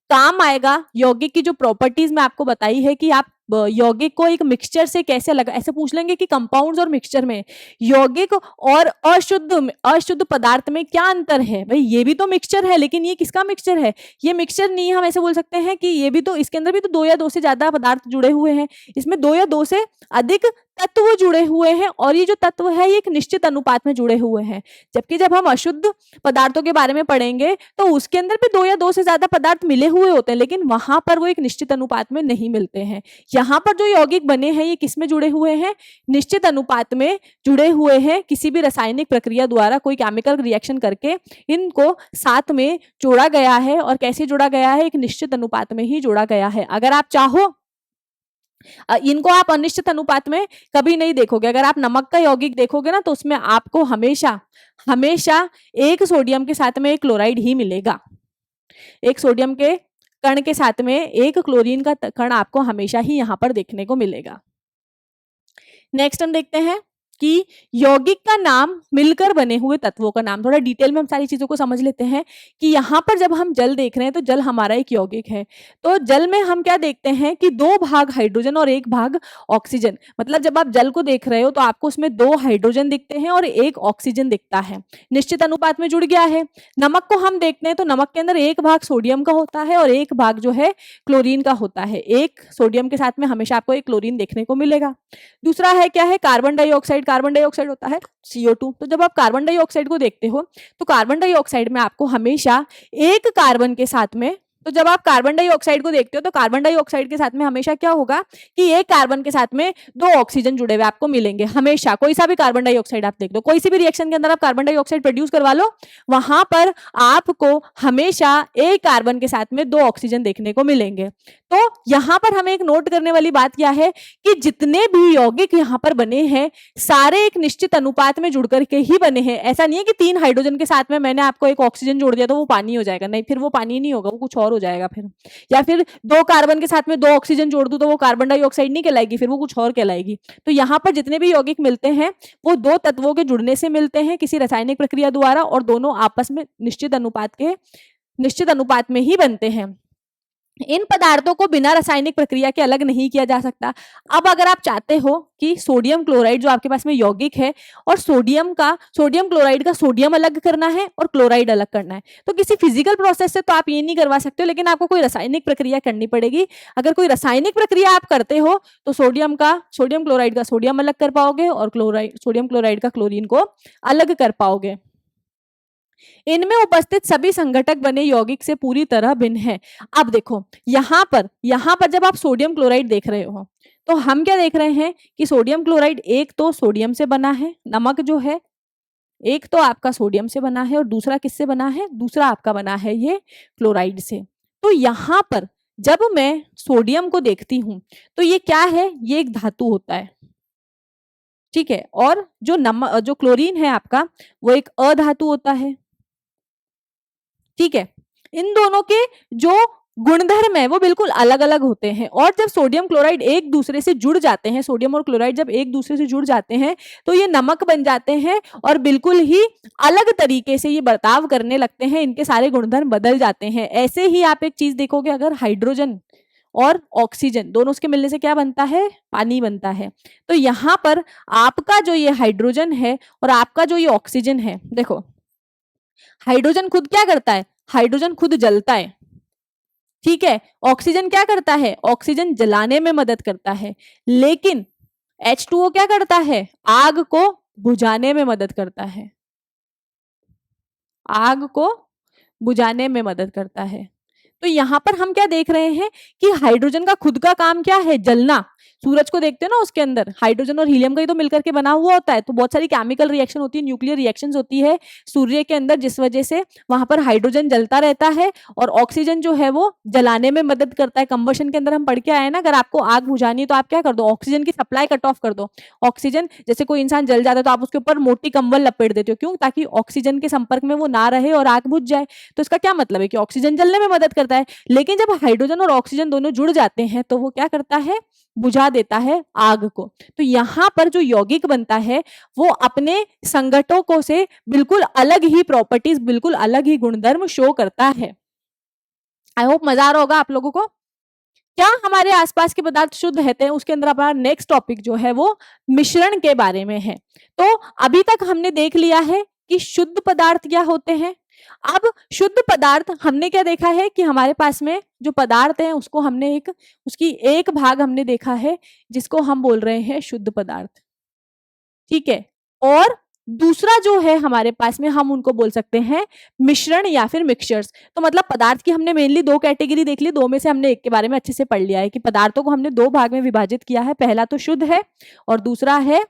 Speaker 1: काम आएगा। यौगिक की जो प्रॉपर्टीज मैं आपको बताई है कि आप यौगिक को एक मिक्सचर से कैसे अलग, ऐसे पूछ लेंगे कि कंपाउंड्स और मिक्सचर में यौगिक और अशुद्ध पदार्थ में क्या अंतर है, भाई ये भी तो मिक्सचर है लेकिन ये किसका मिक्सचर है, ये मिक्सचर नहीं है। हम ऐसे बोल सकते हैं कि ये भी तो, इसके अंदर भी तो 2 या 2 से ज्यादा पदार्थ जुड़े हुए हैं, इसमें 2 या 2 से अधिक तत्व जुड़े हुए हैं और ये जो तत्व है ये एक निश्चित अनुपात में जुड़े हुए हैं। जबकि जब हम अशुद्ध पदार्थों के बारे में पढ़ेंगे तो उसके अंदर भी 2 या 2 से ज्यादा पदार्थ मिले हुए होते हैं, लेकिन वहां पर वो एक निश्चित अनुपात में नहीं मिलते हैं। यहाँ पर जो यौगिक बने हैं ये किसमें जुड़े हुए हैं, निश्चित अनुपात में जुड़े हुए हैं। किसी भी रासायनिक प्रक्रिया द्वारा कोई केमिकल रिएक्शन करके इनको साथ में जोड़ा गया है, और कैसे जोड़ा गया है, एक निश्चित अनुपात में ही जोड़ा गया है। अगर आप चाहो इनको आप अनिश्चित अनुपात में कभी नहीं देखोगे। अगर आप नमक का यौगिक देखोगे ना तो उसमें आपको हमेशा हमेशा एक सोडियम के साथ में एक क्लोराइड ही मिलेगा, एक सोडियम के कण के साथ में एक क्लोरीन का कण आपको हमेशा ही यहां पर देखने को मिलेगा। नेक्स्ट हम देखते हैं कि यौगिक का नाम मिलकर बने हुए तत्वों का नाम। थोड़ा डिटेल में हम सारी चीजों को समझ लेते हैं कि यहाँ पर जब हम जल देख रहे हैं तो जल हमारा एक यौगिक है। तो जल में हम क्या देखते हैं कि 2 भाग हाइड्रोजन और 1 भाग ऑक्सीजन। मतलब जब आप जल को देख रहे हो तो आपको उसमें 2 हाइड्रोजन दिखते हैं और 1 ऑक्सीजन दिखता है, निश्चित अनुपात में जुड़ गया है। नमक को हम देखते हैं तो नमक के अंदर 1 भाग सोडियम का होता है और 1 भाग जो है क्लोरीन का होता है। एक सोडियम के साथ में हमेशा आपको एक क्लोरीन देखने को मिलेगा। दूसरा है क्या है, कार्बन डाइऑक्साइड। कार्बन डाइऑक्साइड होता है CO2। तो जब आप कार्बन डाइऑक्साइड को देखते हो तो कार्बन डाइऑक्साइड में आपको हमेशा एक कार्बन के साथ में, तो जब आप कार्बन डाइऑक्साइड को देखते हो तो कार्बन डाइऑक्साइड के साथ में हमेशा क्या होगा कि एक कार्बन के साथ में 2 ऑक्सीजन जुड़े हुए आपको मिलेंगे हमेशा। कोई सा भी कार्बन डाइऑक्साइड आप देख लो, कोई सी भी रिएक्शन के अंदर आप कार्बन डाइऑक्साइड प्रोड्यूस करवा लो, वहां पर आपको हमेशा एक कार्बन के साथ में 2 ऑक्सीजन देखने को मिलेंगे। तो यहां पर हमें एक नोट करने वाली बात क्या है कि जितने भी यौगिक यहां पर बने हैं सारे एक निश्चित अनुपात में जुड़ करके ही बने हैं। ऐसा नहीं है कि 3 हाइड्रोजन के साथ में मैंने आपको एक ऑक्सीजन जोड़ दिया तो वो पानी हो जाएगा, नहीं, फिर वो पानी नहीं होगा, वो कुछ और हो जाएगा फिर। या फिर 2 कार्बन के साथ में 2 ऑक्सीजन जोड़ दूं तो वो कार्बन डाइऑक्साइड नहीं कहलाएगी, फिर वो कुछ और कहलाएगी। तो यहाँ पर जितने भी यौगिक मिलते हैं वो 2 तत्वों के जुड़ने से मिलते हैं किसी रासायनिक प्रक्रिया द्वारा, और दोनों आपस में निश्चित अनुपात में ही बनते हैं। इन पदार्थों को बिना रासायनिक प्रक्रिया के अलग नहीं किया जा सकता। अब अगर आप चाहते हो कि सोडियम क्लोराइड जो आपके पास में यौगिक है और सोडियम क्लोराइड का सोडियम अलग करना है और क्लोराइड अलग करना है, तो किसी फिजिकल प्रोसेस से तो आप ये नहीं करवा सकते हो, लेकिन आपको कोई रासायनिक प्रक्रिया करनी पड़ेगी। अगर कोई रासायनिक प्रक्रिया आप करते हो तो सोडियम क्लोराइड का सोडियम अलग कर पाओगे और सोडियम क्लोराइड का क्लोरीन को अलग कर पाओगे। इनमें उपस्थित सभी संघटक बने यौगिक से पूरी तरह भिन्न है। अब देखो यहाँ पर जब आप सोडियम क्लोराइड देख रहे हो तो हम क्या देख रहे हैं कि सोडियम क्लोराइड एक तो सोडियम से बना है, नमक जो है एक तो आपका सोडियम से बना है और दूसरा किससे बना है, दूसरा आपका बना है ये क्लोराइड से। तो यहाँ पर जब मैं सोडियम को देखती हूं तो ये क्या है, ये एक धातु होता है, ठीक है, और जो क्लोरीन है आपका वो एक अधातु होता है, ठीक है। इन दोनों के जो गुणधर्म है वो बिल्कुल अलग अलग होते हैं, और जब सोडियम क्लोराइड एक दूसरे से जुड़ जाते हैं, सोडियम और क्लोराइड जब एक दूसरे से जुड़ जाते हैं तो ये नमक बन जाते हैं और बिल्कुल ही अलग तरीके से ये बर्ताव करने लगते हैं, इनके सारे गुणधर्म बदल जाते हैं। ऐसे ही आप एक चीज देखोगे, अगर हाइड्रोजन और ऑक्सीजन दोनों के मिलने से क्या बनता है, पानी बनता है। तो यहाँ पर आपका जो ये हाइड्रोजन है और आपका जो ये ऑक्सीजन है, देखो हाइड्रोजन खुद क्या करता है, हाइड्रोजन खुद जलता है, ठीक है। ऑक्सीजन क्या करता है, ऑक्सीजन जलाने में मदद करता है, लेकिन H2O क्या करता है, आग को बुझाने में मदद करता है, आग को बुझाने में मदद करता है। तो यहां पर हम क्या देख रहे हैं कि हाइड्रोजन का खुद का काम क्या है, जलना। सूरज को देखते हो ना, उसके अंदर हाइड्रोजन और हीलियम का ही तो मिलकर के बना हुआ होता है, तो बहुत सारी केमिकल रिएक्शन होती है, न्यूक्लियर रिएक्शंस होती है सूर्य के अंदर, जिस वजह से वहां पर हाइड्रोजन जलता रहता है और ऑक्सीजन जो है वो जलाने में मदद करता है। कंबशन के अंदर हम पढ़ के आए ना, अगर आपको आग बुझानी है तो आप क्या कर दो, ऑक्सीजन की सप्लाई कट ऑफ कर दो। ऑक्सीजन, जैसे कोई इंसान जल जाता है तो आप उसके ऊपर मोटी कंबल लपेट देते हो, क्यों? ताकि ऑक्सीजन के संपर्क में वो ना रहे और आग बुझ जाए। तो इसका क्या मतलब है कि ऑक्सीजन जलने में मदद करता है, लेकिन जब हाइड्रोजन और ऑक्सीजन दोनों जुड़ जाते हैं तो वो क्या करता है, बुझा देता है आग को। तो यहां पर जो यौगिक बनता है वो अपने संघटकों से बिल्कुल अलग ही प्रॉपर्टीज, बिल्कुल अलग ही गुणधर्म शो करता है। आई होप मजा आ रहा होगा आप लोगों को। क्या हमारे आसपास के पदार्थ शुद्ध रहते हैं, उसके अंदर हमारा नेक्स्ट टॉपिक जो है वो मिश्रण के बारे में है। तो अभी तक हमने देख लिया है कि शुद्ध पदार्थ क्या होते हैं। अब शुद्ध पदार्थ हमने क्या देखा है कि हमारे पास में जो पदार्थ है उसको हमने उसकी एक भाग हमने देखा है जिसको हम बोल रहे हैं शुद्ध पदार्थ, ठीक है। और दूसरा जो है हमारे पास में, हम उनको बोल सकते हैं मिश्रण या फिर मिक्सचर्स। तो मतलब पदार्थ की हमने मेनली दो कैटेगरी देख ली, दो में से हमने एक के बारे में अच्छे से पढ़ लिया है कि पदार्थों को हमने दो भाग में विभाजित किया है, पहला तो शुद्ध है और दूसरा है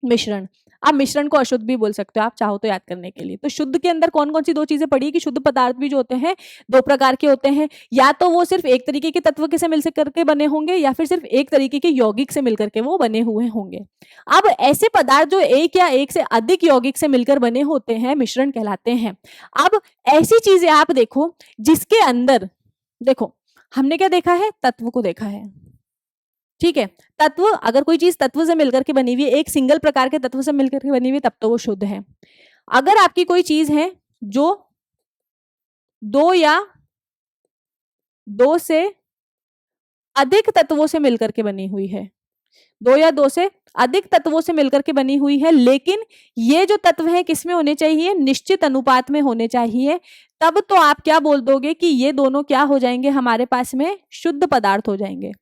Speaker 1: मिश्रण। आप मिश्रण को अशुद्ध भी बोल सकते हो आप चाहो तो याद करने के लिए। तो शुद्ध के अंदर कौन कौन सी दो चीजें पड़ी कि शुद्ध पदार्थ भी जो होते हैं दो प्रकार के होते हैं, या तो वो सिर्फ एक तरीके के तत्व के से मिल करके बने होंगे या फिर सिर्फ एक तरीके के यौगिक से मिलकर के वो बने हुए होंगे। अब ऐसे पदार्थ जो एक या एक से अधिक यौगिक से मिलकर बने होते हैं मिश्रण कहलाते हैं। अब ऐसी चीजें आप देखो जिसके अंदर, देखो हमने क्या देखा है, तत्व को देखा है, ठीक है। तत्व, अगर कोई चीज तत्व से मिलकर के बनी हुई है, एक सिंगल प्रकार के तत्व से मिलकर के बनी हुई है, तब तो वो शुद्ध है। अगर आपकी कोई चीज है जो दो या दो से अधिक तत्वों से मिलकर के बनी हुई है, दो या दो से अधिक तत्वों से मिलकर के बनी हुई है, लेकिन ये जो तत्व है किसमें होने चाहिए, निश्चित अनुपात में होने चाहिए, तब तो आप क्या बोल दोगे कि ये दोनों क्या हो जाएंगे, हमारे पास में शुद्ध पदार्थ हो जाएंगे।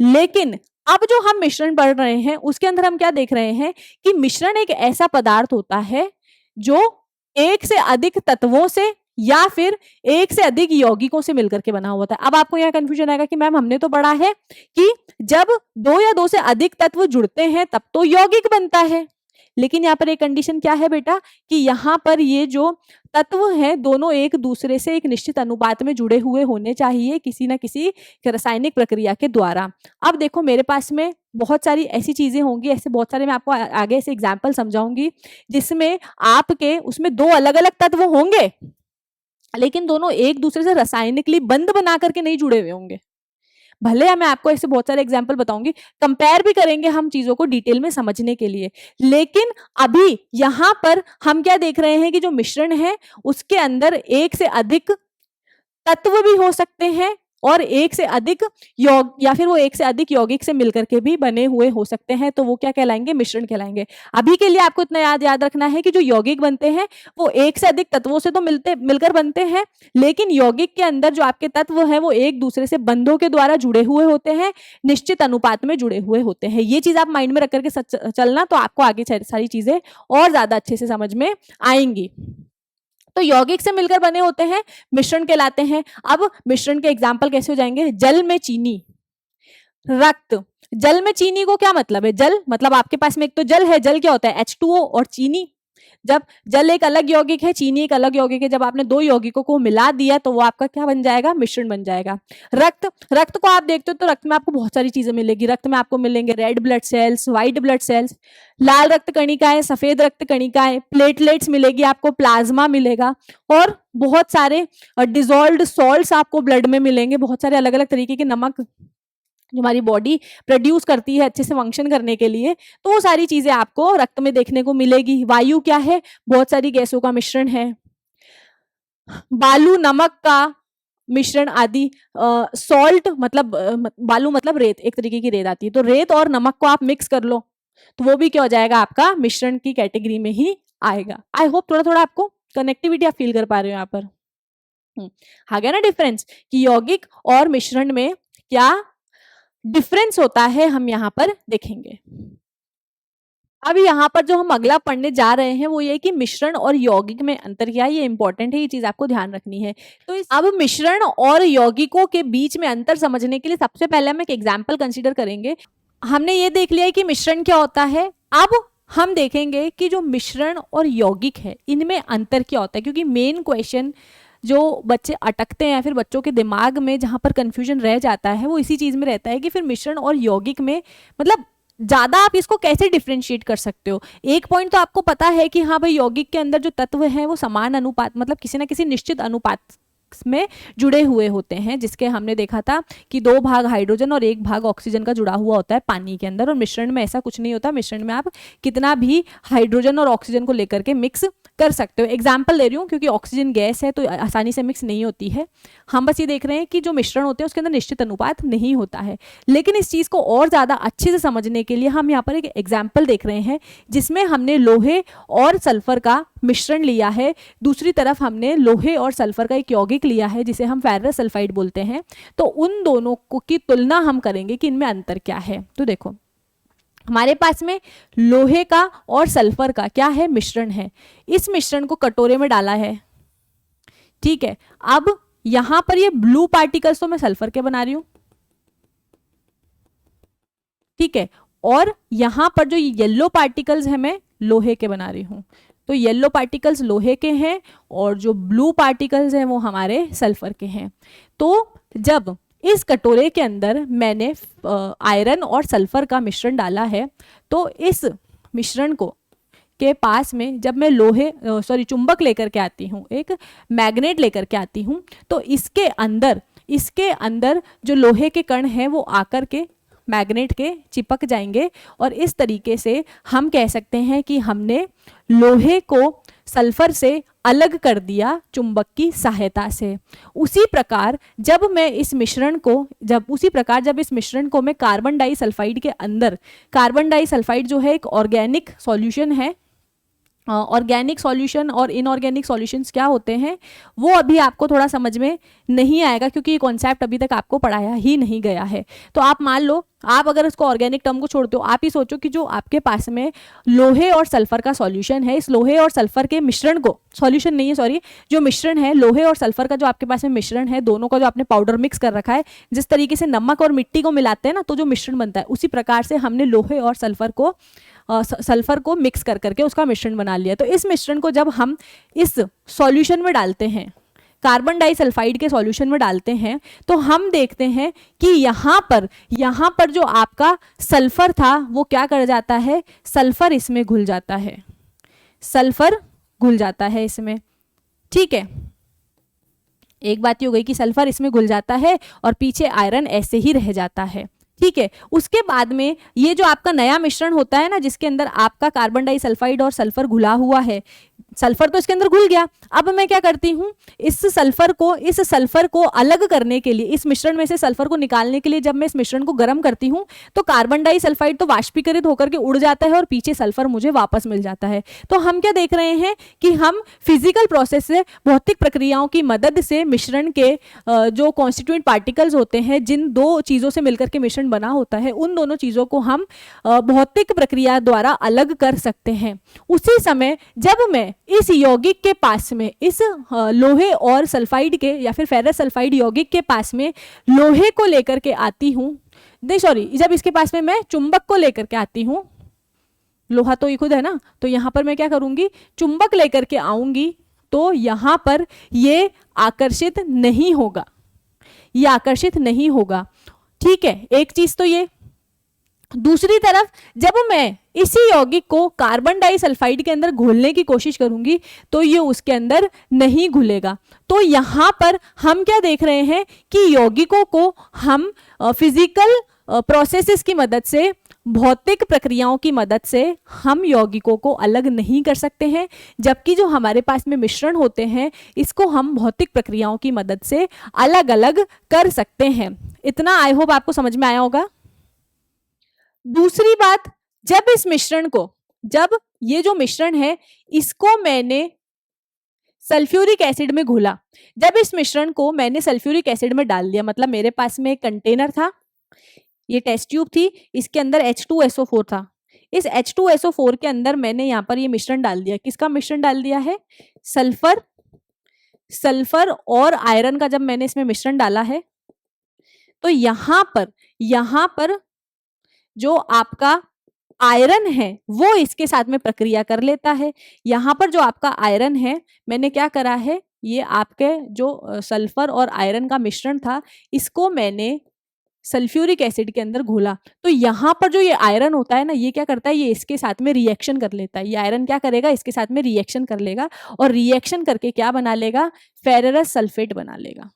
Speaker 1: लेकिन अब जो हम मिश्रण पढ़ रहे हैं उसके अंदर हम क्या देख रहे हैं कि मिश्रण एक ऐसा पदार्थ होता है जो एक से अधिक तत्वों से या फिर एक से अधिक यौगिकों से मिलकर के बना हुआ था। अब आपको यहाँ कंफ्यूजन आएगा कि मैम हमने तो पढ़ा है कि जब दो या दो से अधिक तत्व जुड़ते हैं तब तो यौगिक बनता है, लेकिन यहाँ पर एक कंडीशन क्या है बेटा कि यहाँ पर ये जो तत्व हैं दोनों एक दूसरे से एक निश्चित अनुपात में जुड़े हुए होने चाहिए किसी ना किसी रासायनिक प्रक्रिया के द्वारा। अब देखो मेरे पास में बहुत सारी ऐसी चीजें होंगी, ऐसे बहुत सारे, मैं आपको आगे से एग्जाम्पल समझाऊंगी जिसमें आपके उसमें दो अलग अलग तत्व होंगे लेकिन दोनों एक दूसरे से रासायनिकली बंध बना करके नहीं जुड़े हुए होंगे। भले मैं आपको ऐसे बहुत सारे एग्जाम्पल बताऊंगी, कंपेयर भी करेंगे हम चीजों को डिटेल में समझने के लिए, लेकिन अभी यहां पर हम क्या देख रहे हैं कि जो मिश्रण है उसके अंदर एक से अधिक तत्व भी हो सकते हैं और एक से अधिक या फिर वो एक से अधिक यौगिक से मिलकर के भी बने हुए हो सकते हैं, तो वो क्या कहलाएंगे, मिश्रण कहलाएंगे। अभी के लिए आपको इतना याद रखना है कि जो यौगिक बनते हैं वो एक से अधिक तत्वों से तो मिलकर बनते हैं, लेकिन यौगिक के अंदर जो आपके तत्व हैं वो एक दूसरे से बंधों के द्वारा जुड़े हुए होते हैं, निश्चित अनुपात में जुड़े हुए होते हैं। ये चीज आप माइंड में रख करके चलना, तो आपको आगे सारी चीजें और ज्यादा अच्छे से समझ में आएंगी। तो यौगिक से मिलकर बने होते हैं, मिश्रण कहलाते हैं। अब मिश्रण के एग्जाम्पल कैसे हो जाएंगे, जल में चीनी, रक्त। जल में चीनी को क्या मतलब है, जल मतलब आपके पास में एक तो जल है, जल क्या होता है H2O, और चीनी, जब जल एक अलग यौगिक है चीनी एक अलग यौगिक है, जब आपने दो यौगिकों को मिला दिया तो वो आपका क्या बन जाएगा, मिश्रण बन जाएगा। रक्त, रक्त को आप देखते हो तो रक्त में आपको बहुत सारी चीजें मिलेगी। रक्त में आपको मिलेंगे red blood cells, white blood cells, लाल रक्त कणिकाएं, सफेद रक्त कणिकाएं, प्लेटलेट्स मिलेगी आपको, प्लाज्मा मिलेगा और बहुत सारे डिजोल्व्ड सॉल्ट्स आपको ब्लड में मिलेंगे, बहुत सारे अलग अलग तरीके के नमक जो हमारी बॉडी प्रोड्यूस करती है अच्छे से फंक्शन करने के लिए, तो वो सारी चीजें आपको रक्त में देखने को मिलेगी। वायु क्या है, बहुत सारी गैसों का मिश्रण है। बालू नमक का मिश्रण आदि, सॉल्ट मतलब बालू मतलब रेत, एक तरीके की रेत आती है, तो रेत और नमक को आप मिक्स कर लो तो वो भी क्या हो जाएगा, आपका मिश्रण की कैटेगरी में ही आएगा। आई होप थोड़ा थोड़ा आपको कनेक्टिविटी आप फील कर पा रहे हो यहाँ पर। आ गया ना डिफरेंस कि यौगिक और मिश्रण में क्या डिफरेंस होता है, हम यहां पर देखेंगे। अब यहाँ पर जो हम अगला पढ़ने जा रहे हैं वो ये कि मिश्रण और यौगिक में अंतर क्या है, ये इंपॉर्टेंट है, ये चीज आपको ध्यान रखनी है। तो अब मिश्रण और यौगिकों के बीच में अंतर समझने के लिए सबसे पहले हम एक एग्जाम्पल कंसिडर करेंगे। हमने ये देख लिया है कि मिश्रण क्या होता है, अब हम देखेंगे कि जो मिश्रण और यौगिक है इनमें अंतर क्या होता है, क्योंकि मेन क्वेश्चन जो बच्चे अटकते हैं या फिर बच्चों के दिमाग में जहां पर कंफ्यूजन रह जाता है वो इसी चीज में रहता है कि फिर मिश्रण और यौगिक में मतलब ज्यादा आप इसको कैसे डिफ्रेंशिएट कर सकते हो। एक पॉइंट तो आपको पता है कि हाँ भाई यौगिक के अंदर जो तत्व हैं वो समान अनुपात मतलब किसी ना किसी निश्चित अनुपात में जुड़े हुए होते हैं, जिसके हमने देखा था कि 2 भाग हाइड्रोजन और 1 भाग ऑक्सीजन का जुड़ा हुआ होता है पानी के अंदर। और मिश्रण में ऐसा कुछ नहीं होता, मिश्रण में आप कितना भी हाइड्रोजन और ऑक्सीजन को लेकर के मिक्स कर सकते हो। एग्जाम्पल दे रही हूँ क्योंकि ऑक्सीजन गैस है तो आसानी से मिक्स नहीं होती है। हम बस ये देख रहे हैं कि जो मिश्रण होते हैं उसके अंदर निश्चित अनुपात नहीं होता है। लेकिन इस चीज को और ज्यादा अच्छे से समझने के लिए हम यहाँ पर एक एग्जाम्पल देख रहे हैं जिसमें हमने लोहे और सल्फर का मिश्रण लिया है, दूसरी तरफ हमने लोहे और सल्फर का एक यौगिक लिया है जिसे हम फेरस सल्फाइड बोलते हैं। तो उन दोनों को की तुलना हम करेंगे कि इनमें अंतर क्या है। तो देखो हमारे पास में लोहे का और सल्फर का क्या है, मिश्रण है। इस मिश्रण को कटोरे में डाला है, ठीक है। अब यहां पर ये ब्लू पार्टिकल्स तो मैं सल्फर के बना रही हूं, ठीक है, और यहां पर जो येलो पार्टिकल्स है मैं लोहे के बना रही हूं। तो येलो पार्टिकल्स लोहे के हैं और जो ब्लू पार्टिकल्स हैं वो हमारे सल्फर के हैं। तो जब इस कटोरे के अंदर मैंने आयरन और सल्फर का मिश्रण डाला है तो इस मिश्रण को के पास में जब मैं चुंबक लेकर के आती हूँ, एक मैग्नेट लेकर के आती हूँ, तो इसके अंदर जो लोहे के कण हैं वो आकर के मैग्नेट के चिपक जाएंगे और इस तरीके से हम कह सकते हैं कि हमने लोहे को सल्फर से अलग कर दिया चुंबक की सहायता से। उसी प्रकार जब इस मिश्रण को मैं कार्बन डाइसल्फाइड के अंदर, कार्बन डाइसल्फाइड जो है एक ऑर्गेनिक सॉल्यूशन है, ऑर्गेनिक सॉल्यूशन और इनऑर्गेनिक सॉल्यूशंस क्या होते हैं वो अभी आपको थोड़ा समझ में नहीं आएगा क्योंकि ये कॉन्सेप्ट अभी तक आपको पढ़ाया ही नहीं गया है। तो आप मान लो, आप अगर इसको ऑर्गेनिक टर्म को छोड़ते हो, आप ही सोचो कि जो आपके पास में लोहे और सल्फर का सॉल्यूशन है, इस लोहे और सल्फर के मिश्रण को, सॉल्यूशन नहीं है सॉरी, जो मिश्रण है लोहे और सल्फर का जो आपके पास में मिश्रण है, दोनों का जो आपने पाउडर मिक्स कर रखा है, जिस तरीके से नमक और मिट्टी को मिलाते हैं ना तो जो मिश्रण बनता है, उसी प्रकार से हमने लोहे और सल्फर को मिक्स कर करके उसका मिश्रण बना लिया। तो इस मिश्रण को जब हम इस सॉल्यूशन में डालते हैं, कार्बन डाइसल्फाइड के सॉल्यूशन में डालते हैं, तो हम देखते हैं कि यहाँ पर जो आपका सल्फर था वो क्या कर जाता है, सल्फर इसमें घुल जाता है, सल्फर घुल जाता है इसमें, ठीक है। एक बात ये हो गई कि सल्फर इसमें घुल जाता है और पीछे आयरन ऐसे ही रह जाता है, ठीक है। उसके बाद में ये जो आपका नया मिश्रण होता है ना, जिसके अंदर आपका कार्बन डाइसल्फाइड और सल्फर घुला हुआ है, सल्फर तो इसके अंदर घुल गया। अब मैं क्या करती हूँ, इस सल्फर को अलग करने के लिए, इस मिश्रण में से सल्फर को निकालने के लिए जब मैं इस मिश्रण को गर्म करती हूँ तो कार्बन डाइसल्फाइड तो वाष्पीकृत होकर के उड़ जाता है और पीछे सल्फर मुझे वापस मिल जाता है। तो हम क्या देख रहे हैं कि हम फिजिकल प्रोसेस से, भौतिक प्रक्रियाओं की मदद से मिश्रण के जो कॉन्स्टिट्यूएंट पार्टिकल्स होते हैं, जिन दो चीजों से मिलकर के मिश्रण बना होता है, उन दोनों चीजों को हम भौतिक प्रक्रिया द्वारा अलग कर सकते हैं। उसी समय जब मैं इस यौगिक के पास में, इस लोहे और सल्फाइड के या फिर फेरस सल्फाइड यौगिक के पास में लोहे को लेकर के आती हूं, नहीं सॉरी, जब इसके पास में मैं चुंबक को लेकर के आती हूं, लोहा तो ये खुद है ना, तो यहां पर मैं क्या करूंगी, चुंबक लेकर के आऊंगी, तो यहां पर ये आकर्षित नहीं होगा, ये आकर्षित नहीं होगा, ठीक है। एक चीज तो ये। दूसरी तरफ जब मैं इसी यौगिक को कार्बन डाइसल्फाइड के अंदर घोलने की कोशिश करूंगी तो ये उसके अंदर नहीं घुलेगा। तो यहां पर हम क्या देख रहे हैं कि यौगिकों को हम फिजिकल प्रोसेसेस की मदद से, भौतिक प्रक्रियाओं की मदद से हम यौगिकों को अलग नहीं कर सकते हैं, जबकि जो हमारे पास में मिश्रण होते हैं इसको हम भौतिक प्रक्रियाओं की मदद से अलग अलग कर सकते हैं। इतना आई होप आपको समझ में आया होगा। दूसरी बात, जब ये जो मिश्रण है इसको मैंने सल्फ्यूरिक एसिड में घोला, जब इस मिश्रण को मैंने सल्फ्यूरिक एसिड में डाल दिया, मतलब मेरे पास में एक कंटेनर था, ये टेस्ट ट्यूब थी, इसके अंदर H2SO4 था, इस H2SO4 के अंदर मैंने यहाँ पर ये मिश्रण डाल दिया। किसका मिश्रण डाल दिया है? सल्फर और आयरन का जब मैंने इसमें मिश्रण डाला है तो यहाँ पर जो आपका आयरन है वो इसके साथ में प्रक्रिया कर लेता है। यहाँ पर जो आपका आयरन है, मैंने क्या करा है, ये आपके जो सल्फर और आयरन का मिश्रण था इसको मैंने सल्फ्यूरिक एसिड के अंदर घोला। तो यहाँ पर जो ये आयरन होता है ना, ये क्या करता है, ये इसके साथ में रिएक्शन कर लेता है। ये आयरन क्या करेगा, इसके साथ में रिएक्शन कर लेगा और रिएक्शन करके क्या बना लेगा, फेररस सल्फेट बना लेगा।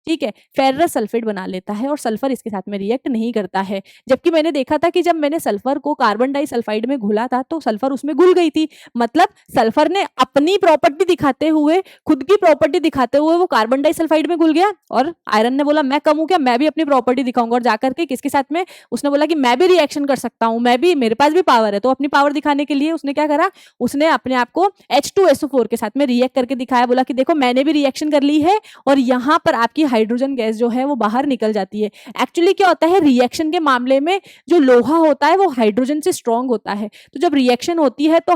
Speaker 1: ठीक है, फेररस सल्फेट बना लेता है और सल्फर इसके साथ में रिएक्ट नहीं करता है। जबकि मैंने देखा था कि जब मैंने सल्फर को कार्बन डाइसल्फाइड में घुला था तो सल्फर उसमें घुल गई थी। मतलब सल्फर ने अपनी प्रॉपर्टी दिखाते हुए, खुद की प्रॉपर्टी दिखाते हुए वो कार्बन डाइसल्फाइड में घुल गया और आयरन ने बोला मैं कम हूं क्या, मैं भी अपनी प्रॉपर्टी दिखाऊंगा। और जाकर के किसके साथ में, उसने बोला कि मैं भी रिएक्शन कर सकता हूं, मैं भी, मेरे पास भी पावर है। तो अपनी पावर दिखाने के लिए उसने क्या करा, उसने अपने आप को H2SO4 के साथ में रिएक्ट करके दिखाया। बोला कि देखो मैंने भी रिएक्शन कर ली है और यहाँ पर आपकी हाइड्रोजन गैस जो है वो बाहर निकल जाती है। एक्चुअली क्या होता है, रिएक्शन के मामले में जो लोहा होता है वो हाइड्रोजन से स्ट्रांग होता है। तो जब रिएक्शन होती है तो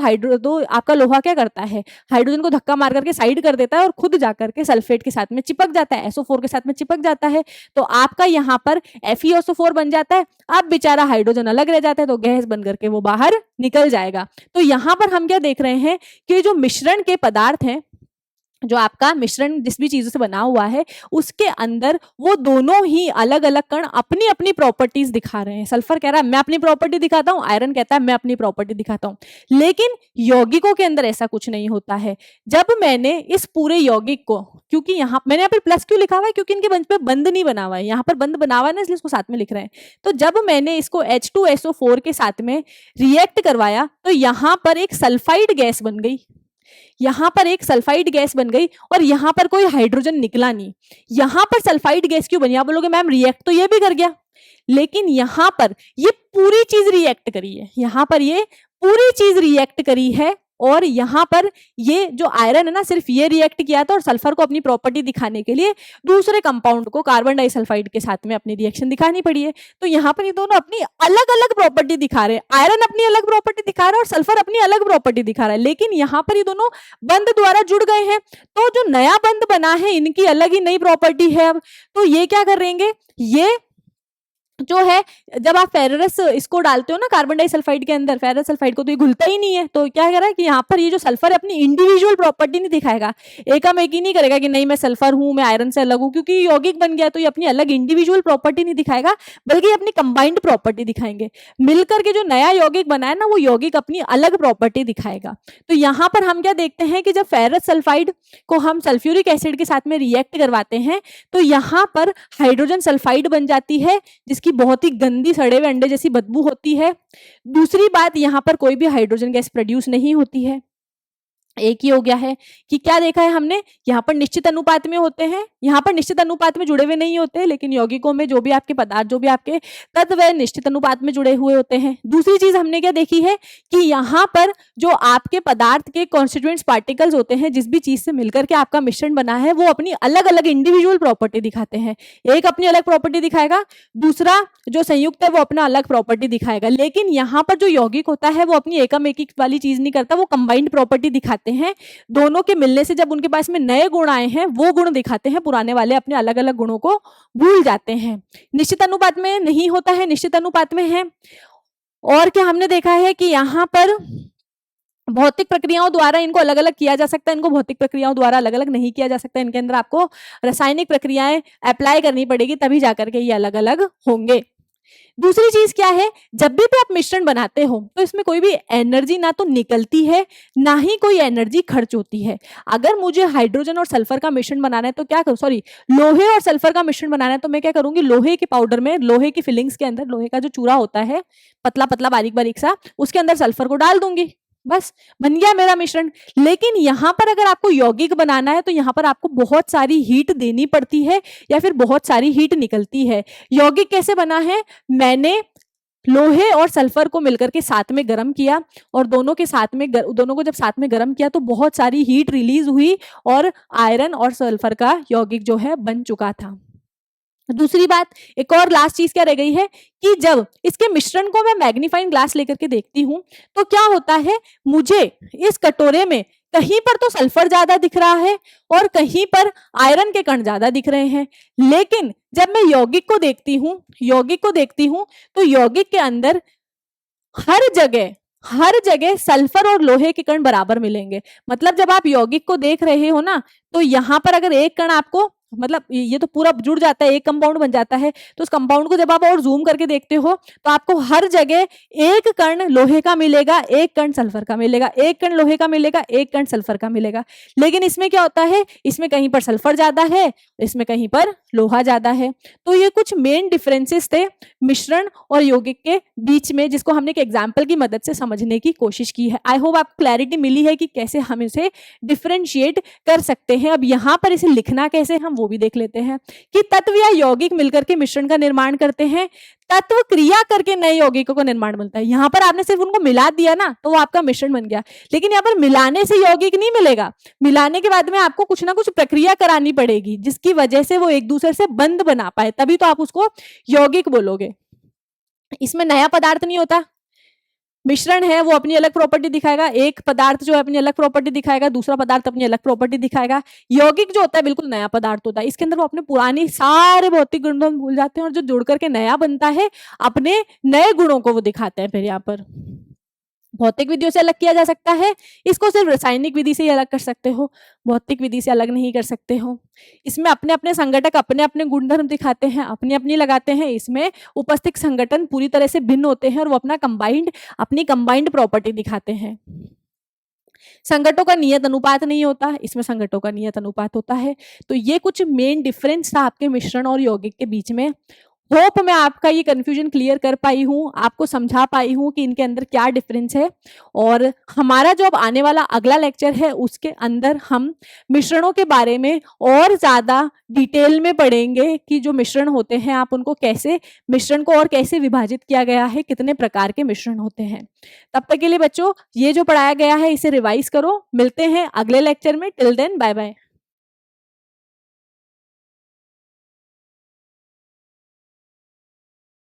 Speaker 1: आपका लोहा क्या करता है, हाइड्रोजन को धक्का मार करके साइड कर देता है और खुद जाकर के सल्फेट के साथ में चिपक जाता है, SO4 के साथ में चिपक जाता है। तो आपका यहाँ पर FeSO4 बन जाता है। अब बेचारा हाइड्रोजन अलग रह जाता है तो गैस बन करके वो बाहर निकल जाएगा। तो यहाँ पर हम क्या देख रहे हैं कि जो मिश्रण के पदार्थ हैं, जो आपका मिश्रण जिस भी चीजों से बना हुआ है उसके अंदर वो दोनों ही अलग अलग कण अपनी अपनी प्रॉपर्टीज दिखा रहे हैं। सल्फर कह रहा है मैं अपनी प्रॉपर्टी दिखाता हूं, आयरन कहता है मैं अपनी प्रॉपर्टी दिखाता हूं। लेकिन यौगिकों के अंदर ऐसा कुछ नहीं होता है। जब मैंने इस पूरे यौगिक को, क्योंकि यहाँ मैंने यहाँ पर प्लस क्यों लिखा हुआ है, क्योंकि इनके बंच पे बंद नहीं बना हुआ है, यहाँ पर बंद बना हुआ है ना, इसलिए इसको साथ में लिख रहे हैं। तो जब मैंने इसको H2SO4 के साथ में रिएक्ट करवाया तो यहाँ पर एक सल्फाइड गैस बन गई, यहां पर एक सल्फाइड गैस बन गई और यहां पर कोई हाइड्रोजन निकला नहीं। यहां पर सल्फाइड गैस क्यों बनी, आप बोलोगे मैम रिएक्ट तो ये भी कर गया, लेकिन यहां पर ये पूरी चीज रिएक्ट करी है, यहां पर ये पूरी चीज रिएक्ट करी है। और यहां पर ये जो आयरन है ना, सिर्फ ये रिएक्ट किया था और सल्फर को अपनी प्रॉपर्टी दिखाने के लिए दूसरे कंपाउंड को कार्बन डाइसल्फाइड के साथ में अपनी रिएक्शन दिखानी पड़ी है। तो यहाँ पर ये दोनों अपनी अलग अलग प्रॉपर्टी दिखा रहे हैं, आयरन अपनी अलग प्रॉपर्टी दिखा रहा है और सल्फर अपनी अलग प्रॉपर्टी दिखा रहा है। लेकिन यहाँ पर ये दोनों बंध द्वारा जुड़ गए हैं, तो जो नया बंध बना है इनकी अलग ही नई प्रॉपर्टी है। अब तो ये क्या करेंगे, ये जो है जब आप फेररस इसको डालते हो ना कार्बन डाइसल्फाइड के अंदर, फेररस सल्फाइड को, तो ये घुलता ही नहीं है। तो क्या कह रहा है कि यहाँ पर ये जो सल्फर है अपनी इंडिविजुअल प्रॉपर्टी नहीं दिखाएगा, एकम एक ही नहीं करेगा कि नहीं मैं सल्फर हूं, मैं आयरन से अलग हूं, क्योंकि यौगिक बन गया तो ये अपनी अलग इंडिविजुअल प्रॉपर्टी नहीं दिखाएगा, बल्कि अपनी कंबाइंड प्रॉपर्टी दिखाएंगे। मिलकर के जो नया यौगिक बना है ना, वो यौगिक अपनी अलग प्रॉपर्टी दिखाएगा। तो यहाँ पर हम क्या देखते हैं कि जब फेरस सल्फाइड को हम सल्फ्यूरिक एसिड के साथ में रिएक्ट करवाते हैं तो यहाँ पर हाइड्रोजन सल्फाइड बन जाती है, जिसकी बहुत ही गंदी सड़े हुए अंडे जैसी बदबू होती है। दूसरी बात, यहाँ पर कोई भी हाइड्रोजन गैस प्रोड्यूस नहीं होती है। एक ही हो गया है कि क्या देखा है हमने, यहाँ पर निश्चित अनुपात में होते हैं, यहाँ पर निश्चित अनुपात में जुड़े हुए नहीं होते, लेकिन यौगिकों में जो भी आपके पदार्थ, जो भी आपके तत्व है निश्चित अनुपात में जुड़े हुए होते हैं। दूसरी चीज हमने क्या देखी है कि यहाँ पर जो आपके पदार्थ के कॉन्स्टिट्यूएंट्स पार्टिकल्स होते हैं, जिस भी चीज से मिलकर के आपका मिश्रण बना है, वो अपनी अलग अलग इंडिविजुअल प्रॉपर्टी दिखाते हैं। एक अपनी अलग प्रॉपर्टी दिखाएगा, दूसरा जो संयुक्त है वो अपना अलग प्रॉपर्टी दिखाएगा। लेकिन यहाँ पर जो यौगिक होता है वो अपनी एकम एक वाली चीज नहीं करता, वो कंबाइंड प्रॉपर्टी दिखाते हैं। दोनों के मिलने से जब उनके पास में नए गुण आए हैं वो गुण दिखाते हैं, पुराने वाले अपने अलग अलग गुणों को भूल जाते हैं। निश्चित अनुपात में नहीं होता है, निश्चित अनुपात में है। और क्या हमने देखा है कि यहाँ पर भौतिक प्रक्रियाओं द्वारा इनको अलग अलग किया जा सकता है, इनको भौतिक प्रक्रियाओं द्वारा अलग अलग नहीं किया जा सकता, इनके अंदर आपको रासायनिक प्रक्रियाएं अप्लाई करनी पड़ेगी, तभी जाकर के ये अलग अलग होंगे। दूसरी चीज क्या है, जब भी आप मिश्रण बनाते हो तो इसमें कोई भी एनर्जी ना तो निकलती है ना ही कोई एनर्जी खर्च होती है। अगर मुझे हाइड्रोजन और सल्फर का मिश्रण बनाना है तो क्या करूं, सॉरी लोहे और सल्फर का मिश्रण बनाना है तो मैं क्या करूंगी, लोहे के पाउडर में, लोहे की फिलिंग्स के अंदर, लोहे का जो चूरा होता है पतला पतला बारीक बारीक सा, उसके अंदर सल्फर को डाल दूंगी, बस बन गया मेरा मिश्रण। लेकिन यहाँ पर अगर आपको यौगिक बनाना है तो यहाँ पर आपको बहुत सारी हीट देनी पड़ती है या फिर बहुत सारी हीट निकलती है। यौगिक कैसे बना है, मैंने लोहे और सल्फर को मिलकर के साथ में गर्म किया और दोनों को जब साथ में गर्म किया तो बहुत सारी हीट रिलीज हुई और आयरन और सल्फर का यौगिक जो है बन चुका था। दूसरी बात, एक और लास्ट चीज क्या रह गई है कि जब इसके मिश्रण को मैं मैग्नीफाइंग ग्लास लेकर के देखती हूं तो क्या होता है, मुझे इस कटोरे में कहीं पर तो सल्फर ज्यादा दिख रहा है और कहीं पर आयरन के कण ज्यादा दिख रहे हैं। लेकिन जब मैं यौगिक को देखती हूं तो यौगिक के अंदर हर जगह सल्फर और लोहे के कण बराबर मिलेंगे। मतलब जब आप यौगिक को देख रहे हो ना, तो यहां पर अगर एक कण आपको, मतलब ये तो पूरा जुड़ जाता है, एक कंपाउंड बन जाता है, तो उस कंपाउंड को जब आप और जूम करके देखते हो तो आपको हर जगह एक कण लोहे का मिलेगा, एक कण सल्फर का मिलेगा, एक कण लोहे का मिलेगा, एक कण सल्फर का मिलेगा। लेकिन इसमें क्या होता है, इसमें कहीं पर सल्फर ज्यादा है, इसमें कहीं पर लोहा ज्यादा है। तो ये कुछ मेन डिफरेंसेस थे मिश्रण और यौगिक के बीच में, जिसको हमने एक एग्जाम्पल की मदद से समझने की कोशिश की है। आई होप आपको क्लैरिटी मिली है कि कैसे हम इसे डिफरेंशिएट कर सकते हैं। अब यहाँ पर इसे लिखना कैसे, हम वो भी देख लेते हैं कि तत्व या यौगिक मिलकर के मिश्रण का निर्माण करते हैं, तत्व क्रिया करके नए यौगिकों का निर्माण बनता है। यहां पर आपने सिर्फ उनको मिला दिया ना तो वो आपका मिश्रण बन गया, लेकिन यहाँ पर मिलाने से यौगिक नहीं मिलेगा। मिलाने के बाद में आपको कुछ ना कुछ प्रक्रिया करानी पड़ेगी जिसकी वजह से वो एक दूसरे से बंध बना पाए, तभी तो आप उसको यौगिक बोलोगे। इसमें नया पदार्थ नहीं होता। मिश्रण है वो अपनी अलग प्रॉपर्टी दिखाएगा, एक पदार्थ जो है अपनी अलग प्रॉपर्टी दिखाएगा, दूसरा पदार्थ अपनी अलग प्रॉपर्टी दिखाएगा। यौगिक जो होता है बिल्कुल नया पदार्थ होता है, इसके अंदर वो अपने पुरानी सारे भौतिक गुणों भूल जाते हैं और जो जुड़ करके नया बनता है अपने नए गुणों को वो दिखाते हैं। फिर यहाँ पर भौतिक विधियों से अलग किया जा सकता है, इसको सिर्फ रासायनिक विधि से ही अलग कर सकते हो, भौतिक विधि से अलग नहीं कर सकते हो। इसमें अपने अपने संगठक अपने अपने गुणधर्म दिखाते हैं, अपनी अपनी लगाते हैं। इसमें उपस्थित संगठन पूरी तरह से भिन्न होते हैं और वो अपनी कंबाइंड प्रॉपर्टी दिखाते हैं। संगठों का नियत अनुपात नहीं होता, इसमें संगठों का नियत अनुपात होता है। तो ये कुछ मेन डिफरेंस था आपके मिश्रण और यौगिक के बीच में। होप मैं आपका ये कंफ्यूजन क्लियर कर पाई हूँ, आपको समझा पाई हूँ कि इनके अंदर क्या डिफरेंस है। और हमारा जो अब आने वाला अगला लेक्चर है उसके अंदर हम मिश्रणों के बारे में और ज्यादा डिटेल में पढ़ेंगे कि जो मिश्रण होते हैं आप उनको कैसे, मिश्रण को और कैसे विभाजित किया गया है, कितने प्रकार के मिश्रण होते हैं। तब तक के लिए बच्चों ये जो पढ़ाया गया है इसे रिवाइज करो। मिलते हैं अगले लेक्चर में। Till then bye bye.